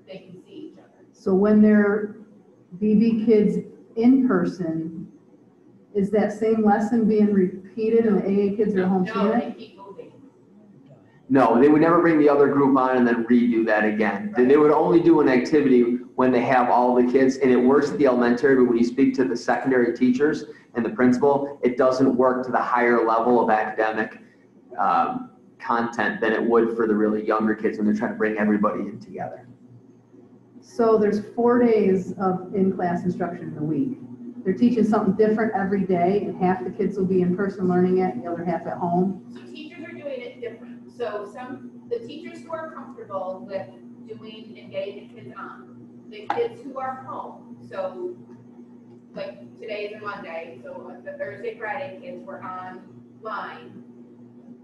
they can see each other. So when they're BB kids in person, is that same lesson being repeated and the AA kids are home seeing No, it? they keep moving. No, they would never bring the other group on and then redo that again. They would only do an activity when they have all the kids, and it works at the elementary, but when you speak to the secondary teachers and the principal, it doesn't work to the higher level of academic content than it would for the really younger kids when they're trying to bring everybody in together. So there's 4 days of in-class instruction in a week. They're teaching something different every day, and half the kids will be in person learning it, and the other half at home. So teachers are doing it different. So the teachers who are comfortable with doing and getting the kids on, the kids who are home, so like today is a Monday, so the Thursday, Friday kids were online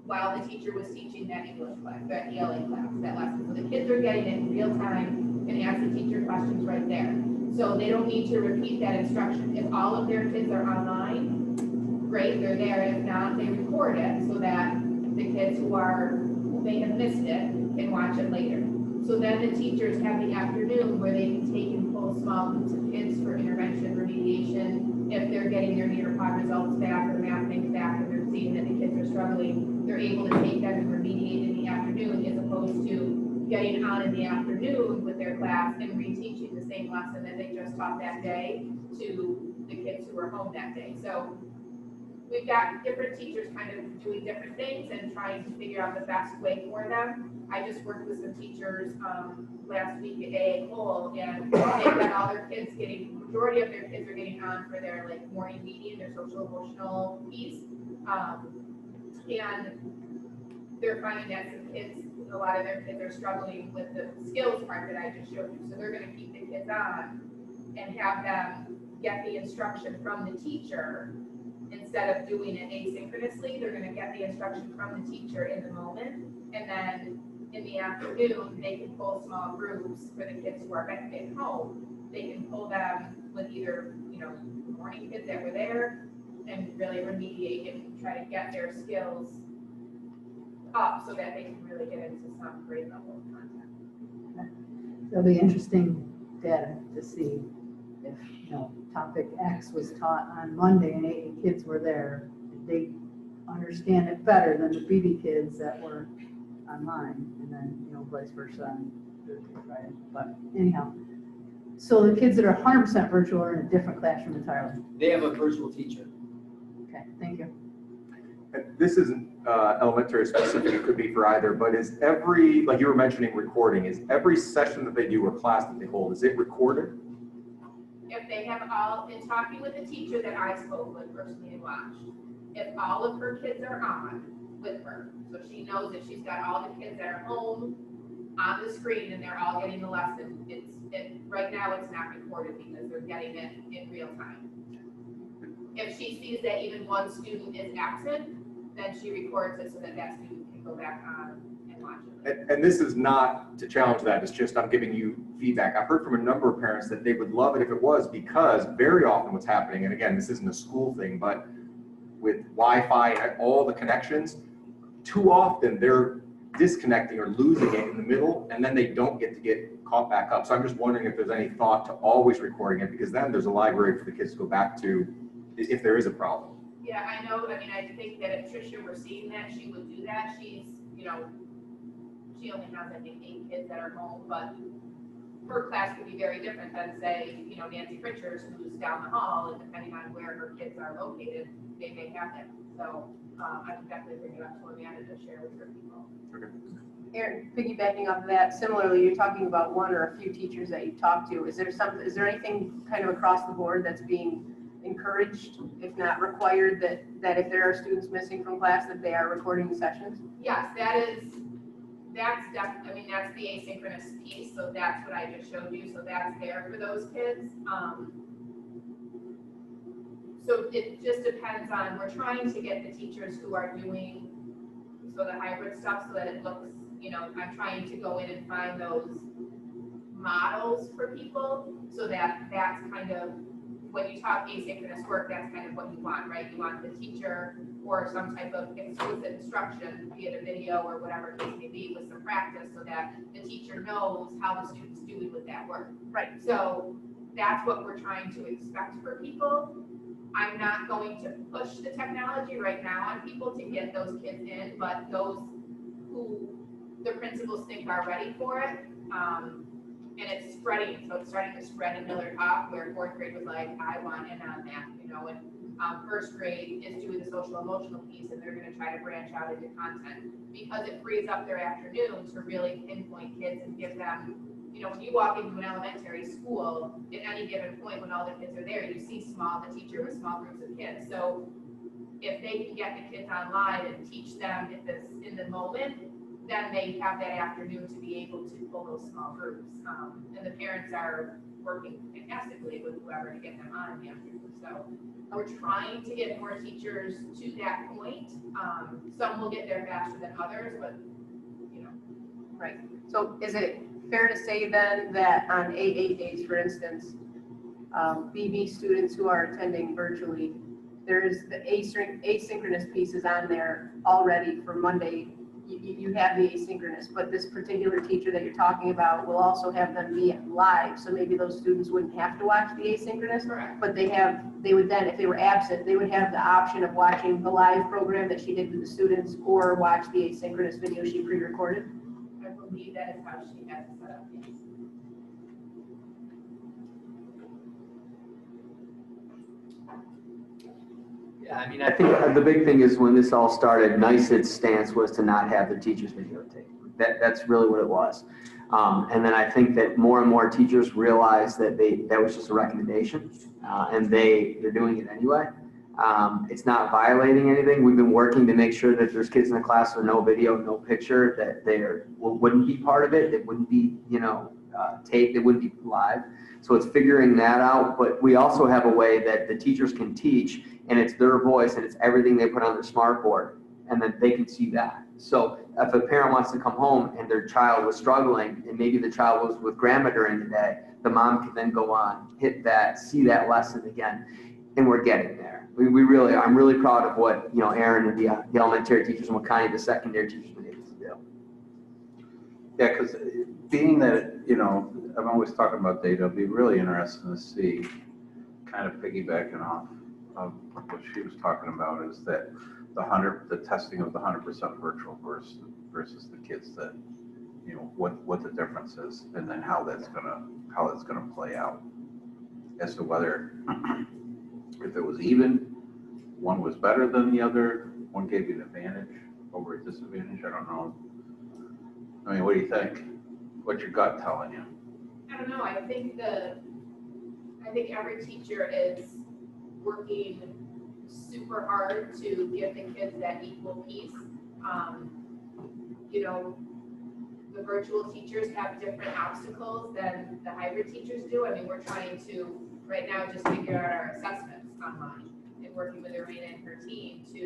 while the teacher was teaching that English class, that ELA class, that lesson. So the kids are getting it in real time and ask the teacher questions right there. So they don't need to repeat that instruction. If all of their kids are online, great, they're there. If not, they record it so that the kids who may have missed it can watch it later. So then the teachers have the afternoon where they can take and pull small groups of kids for intervention, remediation. If they're getting their Near-Pod results back or math things back and they're seeing that the kids are struggling, they're able to take them and remediate in the afternoon as opposed to getting on in the afternoon with their class and reteaching the same lesson that they just taught that day to the kids who were home that day. So we've got different teachers kind of doing different things and trying to figure out the best way for them. I just worked with some teachers last week at AA Cole, and they've got all their kids majority of their kids are getting on for their morning meeting, their social emotional piece. And they're finding that a lot of their kids are struggling with the skills part that I just showed you. So they're going to keep the kids on and have them get the instruction from the teacher. Instead of doing it asynchronously, they're going to get the instruction from the teacher in the moment, and then in the afternoon, they can pull small groups for the kids who are back at home. They can pull them with either, morning kids that were there and really remediate and try to get their skills up so that they can really get into some grade level of content. It'll be interesting data to see if, topic X was taught on Monday and 8 kids were there. They understand it better than the BB kids that were online, and then, vice versa on Thursday, Friday. But anyhow, so the kids that are 100% virtual are in a different classroom entirely. They have a virtual teacher. Okay, thank you. This isn't elementary specific, it could be for either, but is every, like you were mentioning recording, is every session that they do or class that they hold, is it recorded? If they have in talking with the teacher that I spoke with personally and watched, if all of her kids are on with her, so she knows that she's got all the kids that are home on the screen and they're all getting the lesson, right now it's not recorded because they're getting it in real time. If she sees that even one student is absent, then she records it so that that student can go back on and watch it. And this is not to challenge that, it's just I'm giving you feedback. I've heard from a number of parents that they would love it if it was, because very often what's happening, and again, this isn't a school thing, but with Wi-Fi and all the connections, too often they're disconnecting or losing it in the middle, and then they don't get to get caught back up. So I'm just wondering if there's any thought to always recording it, because then there's a library for the kids to go back to if there is a problem. Yeah, I know, I mean, I think that if Tricia were seeing that, she would do that. She's, you know, she only has, I think, 8 kids that are home, but her class would be very different than, say, you know, Nancy Pritchard's, who's down the hall, and depending on where her kids are located, they may have that. So I can definitely bring it up to Amanda to share with her people. Aaron, piggybacking off of that, similarly, you're talking about one or a few teachers that you've talked to. Is there anything kind of across the board that's being encouraged, if not required, that if there are students missing from class, that they are recording the sessions? Yes, that's definitely, I mean, that's the asynchronous piece, so that's what I just showed you, so that's there for those kids. So it just depends on, we're trying to get the teachers who are doing the hybrid stuff so that it looks, you know, I'm trying to go in and find those models for people so that that's kind of, when you talk asynchronous work, that's kind of what you want, right? You want the teacher or some type of explicit instruction, be it a video or whatever it may be, with some practice so that the teacher knows how the student's doing with that work. Right. So that's what we're trying to expect for people. I'm not going to push the technology right now on people to get those kids in, but those who the principals think are ready for it, and it's spreading, so it's starting to spread in Miller Top, where 4th grade was like, I want in on that, you know, and 1st grade is doing the social emotional piece, and they're going to try to branch out into content because it frees up their afternoon to really pinpoint kids and give them, you know, when you walk into an elementary school, at any given point when all the kids are there, you see the teacher with small groups of kids. So if they can get the kids online and teach them in the moment, then they have that afternoon to be able to pull those small groups. And the parents are working fantastically with whoever to get them on in the afternoon. So we're trying to get more teachers to that point. Some will get there faster than others, but, you know. Right. So is it fair to say then that on AA days, for instance, BB students who are attending virtually, there is the asynchronous pieces on there already for Monday. You have the asynchronous, but this particular teacher that you're talking about will also have them be live. So maybe those students wouldn't have to watch the asynchronous, correct, but they would then, if they were absent, they would have the option of watching the live program that she did with the students or watch the asynchronous video she pre-recorded. I believe that is how she has it set up, yes. Yeah, I mean, I think the big thing is when this all started, NYSED's stance was to not have the teachers videotape. That's really what it was. And then I think that more and more teachers realized that that was just a recommendation, and they're doing it anyway. It's not violating anything. We've been working to make sure that there's kids in the class with no video, no picture, that wouldn't be part of it. It wouldn't be, you know, taped. It wouldn't be live. So it's figuring that out. But we also have a way that the teachers can teach, and it's their voice, and it's everything they put on their smart board, and then they can see that. So if a parent wants to come home and their child was struggling, and maybe the child was with grandma during the day, the mom can then go on, hit that, see that lesson again, and we're getting there. I'm really proud of what, you know, Aaron and the elementary teachers and what Connie, the secondary teachers, have been able to do. Yeah, because being that, you know, I'm always talking about data, it'll be really interesting to see, kind of piggybacking off of what she was talking about, is that the testing of the 100% virtual versus the kids that, you know, what the difference is, and then how that's gonna play out as to whether if it was even, one was better than the other, one gave you an advantage over a disadvantage. I don't know. I mean, what do you think? What's your gut telling you? I don't know. I think every teacher is working super hard to give the kids that equal piece. You know, the virtual teachers have different obstacles than the hybrid teachers do. I mean, we're trying to right now just figure out our assessments online and working with Irina and her team to,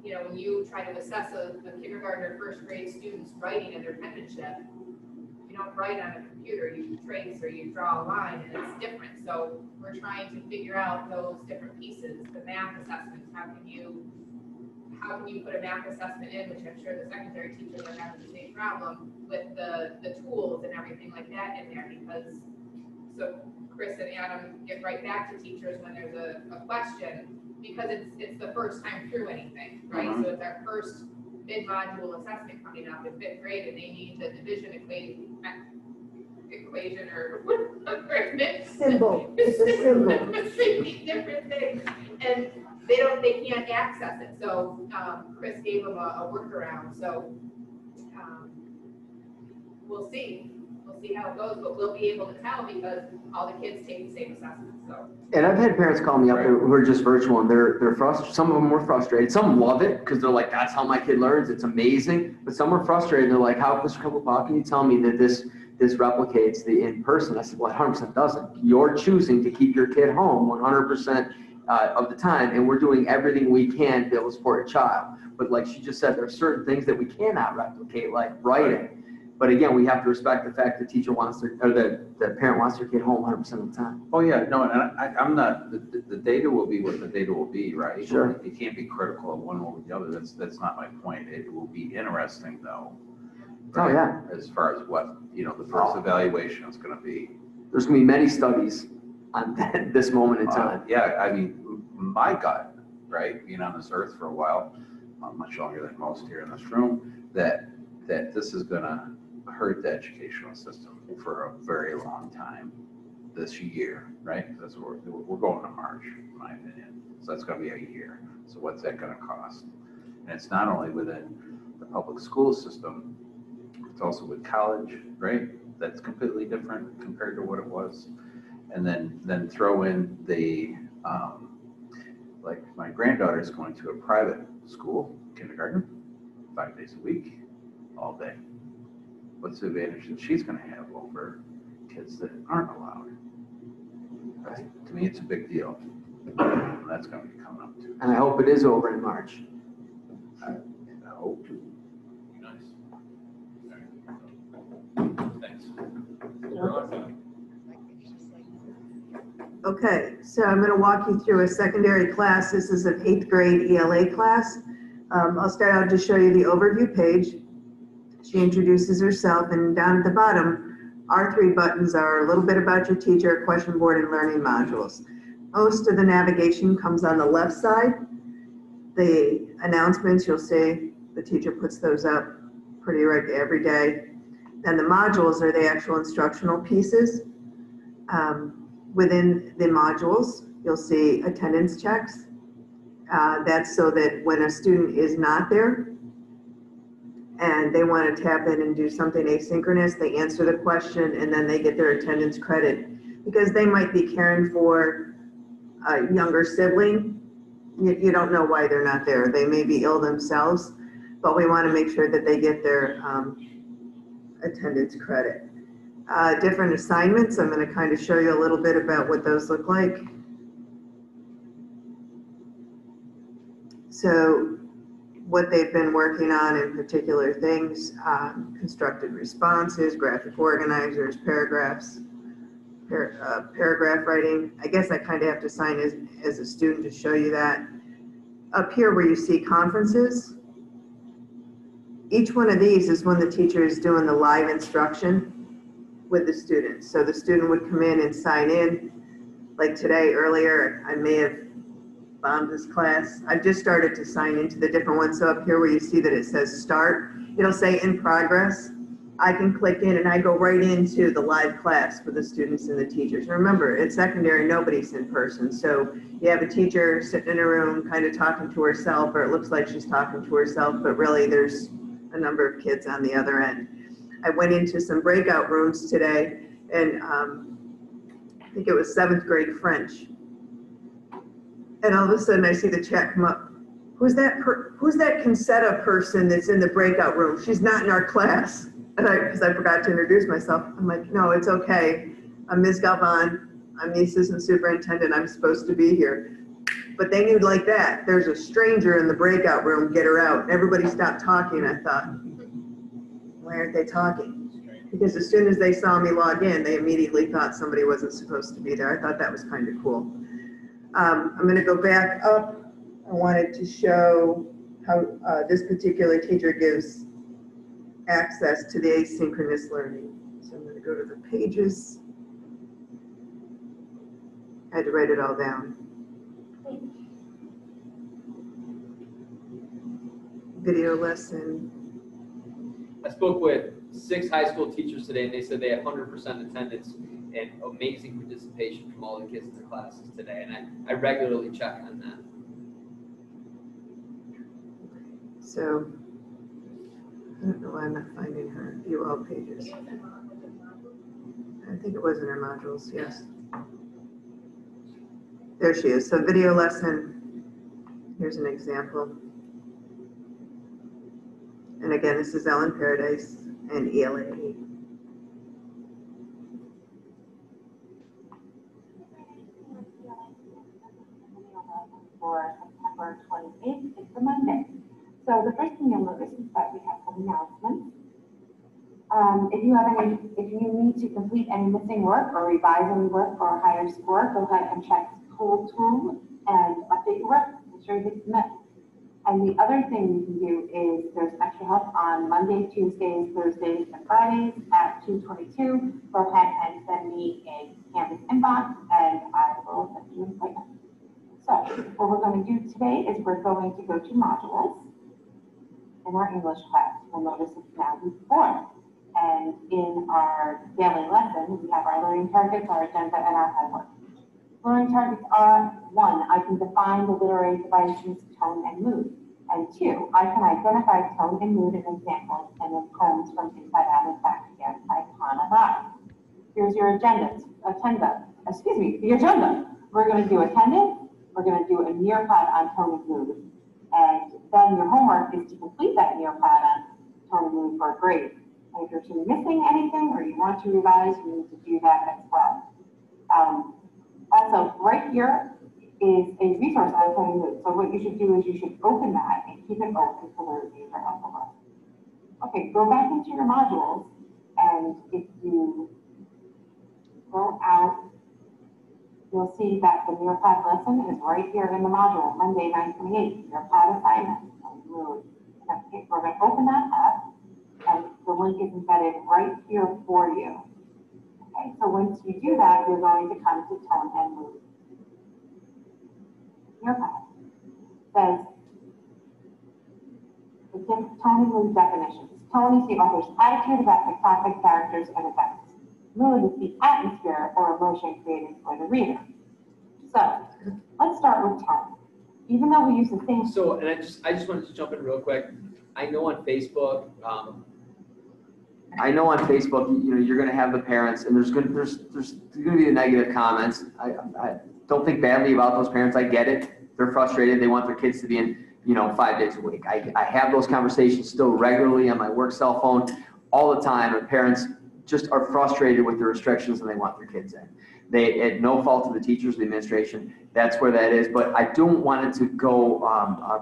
you know, when you try to assess a kindergartner, 1st grade student's writing in their penmanship, you don't write on a computer, you trace or you draw a line, and it's different. So we're trying to figure out those different pieces, the math assessments. How can you put a math assessment in, which I'm sure the secondary teachers are having the same problem with the tools and everything like that in there, because so Chris and Adam get right back to teachers when there's a question, because it's the first time through anything, right? So it's our first mid-module assessment coming up in 5th grade, and they need the division equation or Symbol, it's a symbol. different things, and they can't access it. So Chris gave them a workaround. So we'll see how it goes, but we'll be able to tell because all the kids take the same assessment. So. And I've had parents call me up who are just virtual, and they're frustrated. Some of them were frustrated. Some love it because they're like, "That's how my kid learns. It's amazing." But some are frustrated. They're like, Mr. Couple, can you tell me that this replicates the in-person? I said, well, 100% doesn't. You're choosing to keep your kid home 100% of the time, and we're doing everything we can to be able to support your child. But like she just said, there are certain things that we cannot replicate, like writing. But again, we have to respect the fact the teacher wants their, or the parent wants their kid home 100% of the time. Oh, yeah, no, and I'm not, the data will be what the data will be, right? Sure. It can't be critical of one over the other. That's not my point. It will be interesting though. Right? Oh, yeah. As far as what, the first evaluation is going to be. There's going to be many studies on this moment in time. Yeah, I mean, my gut, right, being on this earth for a while, much longer than most here in this room, that this is going to hurt the educational system for a very long time this year, right? That's what we're going to March, in my opinion. So that's going to be a year. So what's that going to cost? And it's not only within the public school system, it's also with college, right? That's completely different compared to what it was. And then throw in the, like my granddaughter is going to a private school, kindergarten, 5 days a week, all day. What's the advantage that she's going to have over kids that aren't allowed? Right? To me, it's a big deal. And that's going to be coming up too. And I hope it is over in March. I hope. Nice. Thanks. Okay, so I'm going to walk you through a secondary class. This is an 8th grade ELA class. I'll start out to show you the overview page. She introduces herself, and down at the bottom, our 3 buttons are a little bit about your teacher, question board, and learning modules. Most of the navigation comes on the left side. The announcements, you'll see the teacher puts those up pretty regularly every day. Then the modules are the actual instructional pieces. Within the modules, you'll see attendance checks. That's so that when a student is not there and they want to tap in and do something asynchronous, they answer the question and then they get their attendance credit. Because they might be caring for a younger sibling, you don't know why they're not there. They may be ill themselves, but we want to make sure that they get their attendance credit. Different assignments, I'm going to kind of show you a little bit about what those look like. So what they've been working on in particular things, constructed responses, graphic organizers, paragraphs, paragraph writing. I guess I kind of have to sign as a student to show you that. Up here where you see conferences, each one of these is when the teacher is doing the live instruction with the students. So the student would come in and sign in. Like today, earlier, I may have bombed this class. I've just started to sign into the different ones. So up here where you see that it says start, it'll say in progress. I can click in and I go right into the live class for the students and the teachers. And remember, it's secondary, nobody's in person. So you have a teacher sitting in a room kind of talking to herself, or it looks like she's talking to herself, but really there's a number of kids on the other end. I went into some breakout rooms today, and I think it was 7th grade French. And all of a sudden I see the chat come up. Who's that Concetta person that's in the breakout room? She's not in our class. And because I forgot to introduce myself. I'm like, no, it's okay. I'm Ms. Galvan. I'm the assistant superintendent. I'm supposed to be here. But they knew like that. There's a stranger in the breakout room, get her out. And everybody stopped talking. I thought, why aren't they talking? Because as soon as they saw me log in, they immediately thought somebody wasn't supposed to be there. I thought that was kind of cool. I'm going to go back up. I wanted to show how this particular teacher gives access to the asynchronous learning. So I'm going to go to the pages. I had to write it all down. video lesson. I spoke with 6 high school teachers today, and they said they had 100% attendance and amazing participation from all the kids in their classes today, and I regularly check on that. So, I don't know why I'm not finding her view all pages. I think it was in her modules, yes. There she is. So video lesson, here's an example. And again, this is Ellen Paradise and ELA. For September 28th, it's a Monday. So the first thing you'll notice is that we have some announcements. If you need to complete any missing work or revise any work for a higher score, go ahead and check School Tool and update your work. Make sure you hit submit. And the other thing you can do is there's extra help on Mondays, Tuesdays, Thursdays, and Fridays at 2:22. Go ahead and send me a Canvas inbox, and I will send you an appointment. So what we're going to do today is we're going to go to modules in our English class. You'll notice it's now week 4. And in our daily lesson, we have our learning targets, our agenda, and our homework. Learning targets are 1, I can define the literary devices, tone, and mood. And 2, I can identify tone and mood in examples and in poems from Inside Out and Back Again by Hannah Rye. Here's your agenda. The agenda. We're going to do attendance. We're going to do a Nearpod on tone and mood. And then your homework is to complete that Nearpod on tone and mood for a grade. And if you're missing anything or you want to revise, you need to do that as well. Also, right here is a resource on tone and mood. So what you should do is you should open that and keep it open for the future alphabet. Okay, go back into your modules, and if you go out, you'll see that the Nearpod lesson is right here in the module, Monday, 9/28, Nearpod assignment. Okay, we're going to open that up, and the link is embedded right here for you. Okay, so once you do that, you're going to come to tone and mood. Nearpod says the tone and mood definitions. Tone is the author's attitude about the topic, characters, and events. Mood is the atmosphere or emotion created for the reader. So let's start with tone. Even though we use the same. So, and I just wanted to jump in real quick. I know on Facebook. You're going to have the parents, and there's going to be the negative comments. I don't think badly about those parents. I get it. They're frustrated. They want their kids to be in, 5 days a week. I have those conversations still regularly on my work cell phone all the time, and parents just are frustrated with the restrictions and they want their kids in. They, at no fault of the teachers, the administration, that's where that is. But I don't want it to go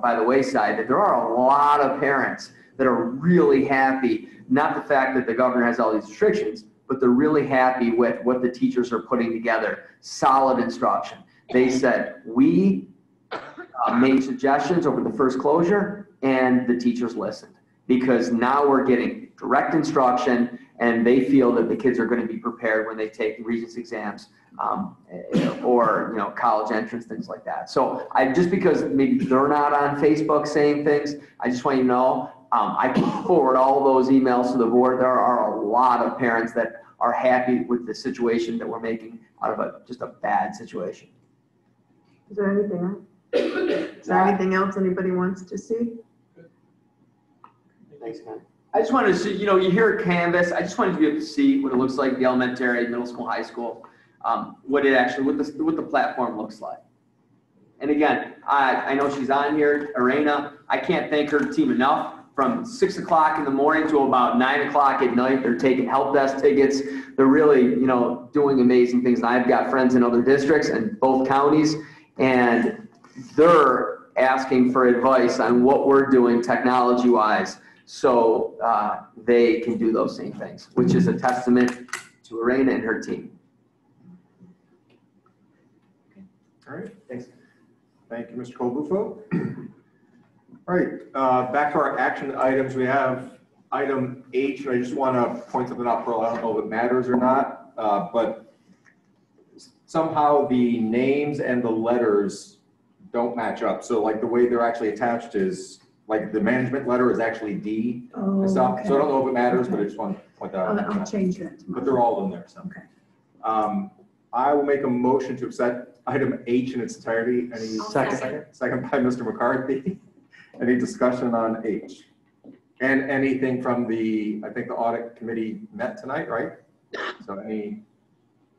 by the wayside that there are a lot of parents that are really happy, not the fact that the governor has all these restrictions, but they're really happy with what the teachers are putting together, solid instruction. They said, we made suggestions over the first closure and the teachers listened, because now we're getting direct instruction and they feel that the kids are going to be prepared when they take Regents exams or college entrance, things like that. So just because maybe they're not on Facebook saying things, I just want you to know, I can forward all those emails to the board. There are a lot of parents that are happy with the situation that we're making out of just a bad situation. Is there anything else? Is there anything else anybody wants to see? Thanks, man. I just wanted to see, you hear Canvas. I just wanted to be able to see what it looks like, the elementary, middle school, high school, what the platform looks like. And again, I know she's on here, Arena. I can't thank her team enough. From 6 o'clock in the morning to about 9 o'clock at night, they're taking help desk tickets. They're really, doing amazing things. And I've got friends in other districts and both counties, and they're asking for advice on what we're doing technology-wise, so they can do those same things, which is a testament to Arena and her team. All right, thanks. Thank you, Mr. Colbufo. All right, back to our action items. We have item H, and I just want to point something out, Pearl. I don't know if it matters or not, but somehow the names and the letters don't match up. So like the way they're actually attached is like the management letter is actually D Oh, and stuff. okay. So I don't know if it matters, but I just want to point that out. I'll change that tomorrow. But they're all in there, so. Okay. I will make a motion to accept item H in its entirety. Any Second. Second by Mr. McCarthy. Any discussion on H? And anything from the, I think the audit committee met tonight, right? So any,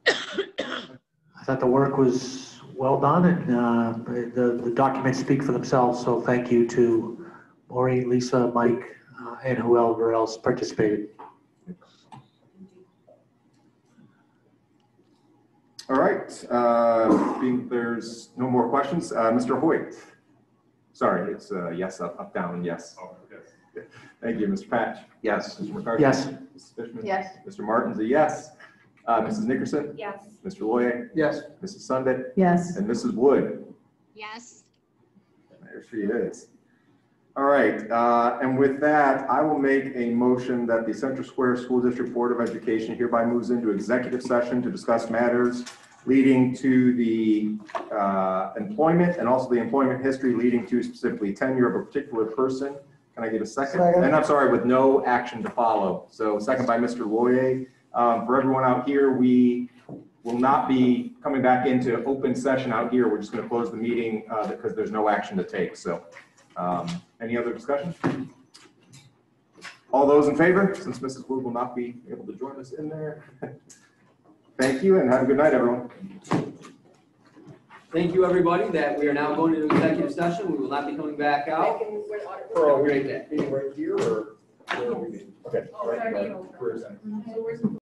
I thought the work was well done, and the documents speak for themselves, so thank you to Maureen, Lisa, Mike, and whoever else participated. all right. Being there's no more questions, Mr. Hoyt. Sorry, it's yes, up, down, yes. Oh, yes. Thank you, Mr. Patch. Yes. Mr. McCarthy. Yes. Mrs. Fishman. Yes. Mr. Martin's a yes. Mrs. Nickerson. Yes. Mr. Loye. Yes. Mrs. Sundit. Yes. And Mrs. Wood. Yes. There she is. All right, and with that, I will make a motion that the Central Square School District Board of Education hereby moves into executive session to discuss matters leading to the employment and also the employment history leading to specifically tenure of a particular person. Can I get a second? And I'm sorry, with no action to follow. So second by Mr. Loye. For everyone out here, we will not be coming back into open session out here. We're just going to close the meeting because there's no action to take. So any other discussion? All those in favor, since Mrs. Wood will not be able to join us in there. Thank you and have a good night, everyone. Thank you, everybody, that we are now going into executive session. We will not be coming back out. For Have a great day. meeting right here or? Okay. Right, right. Where is that?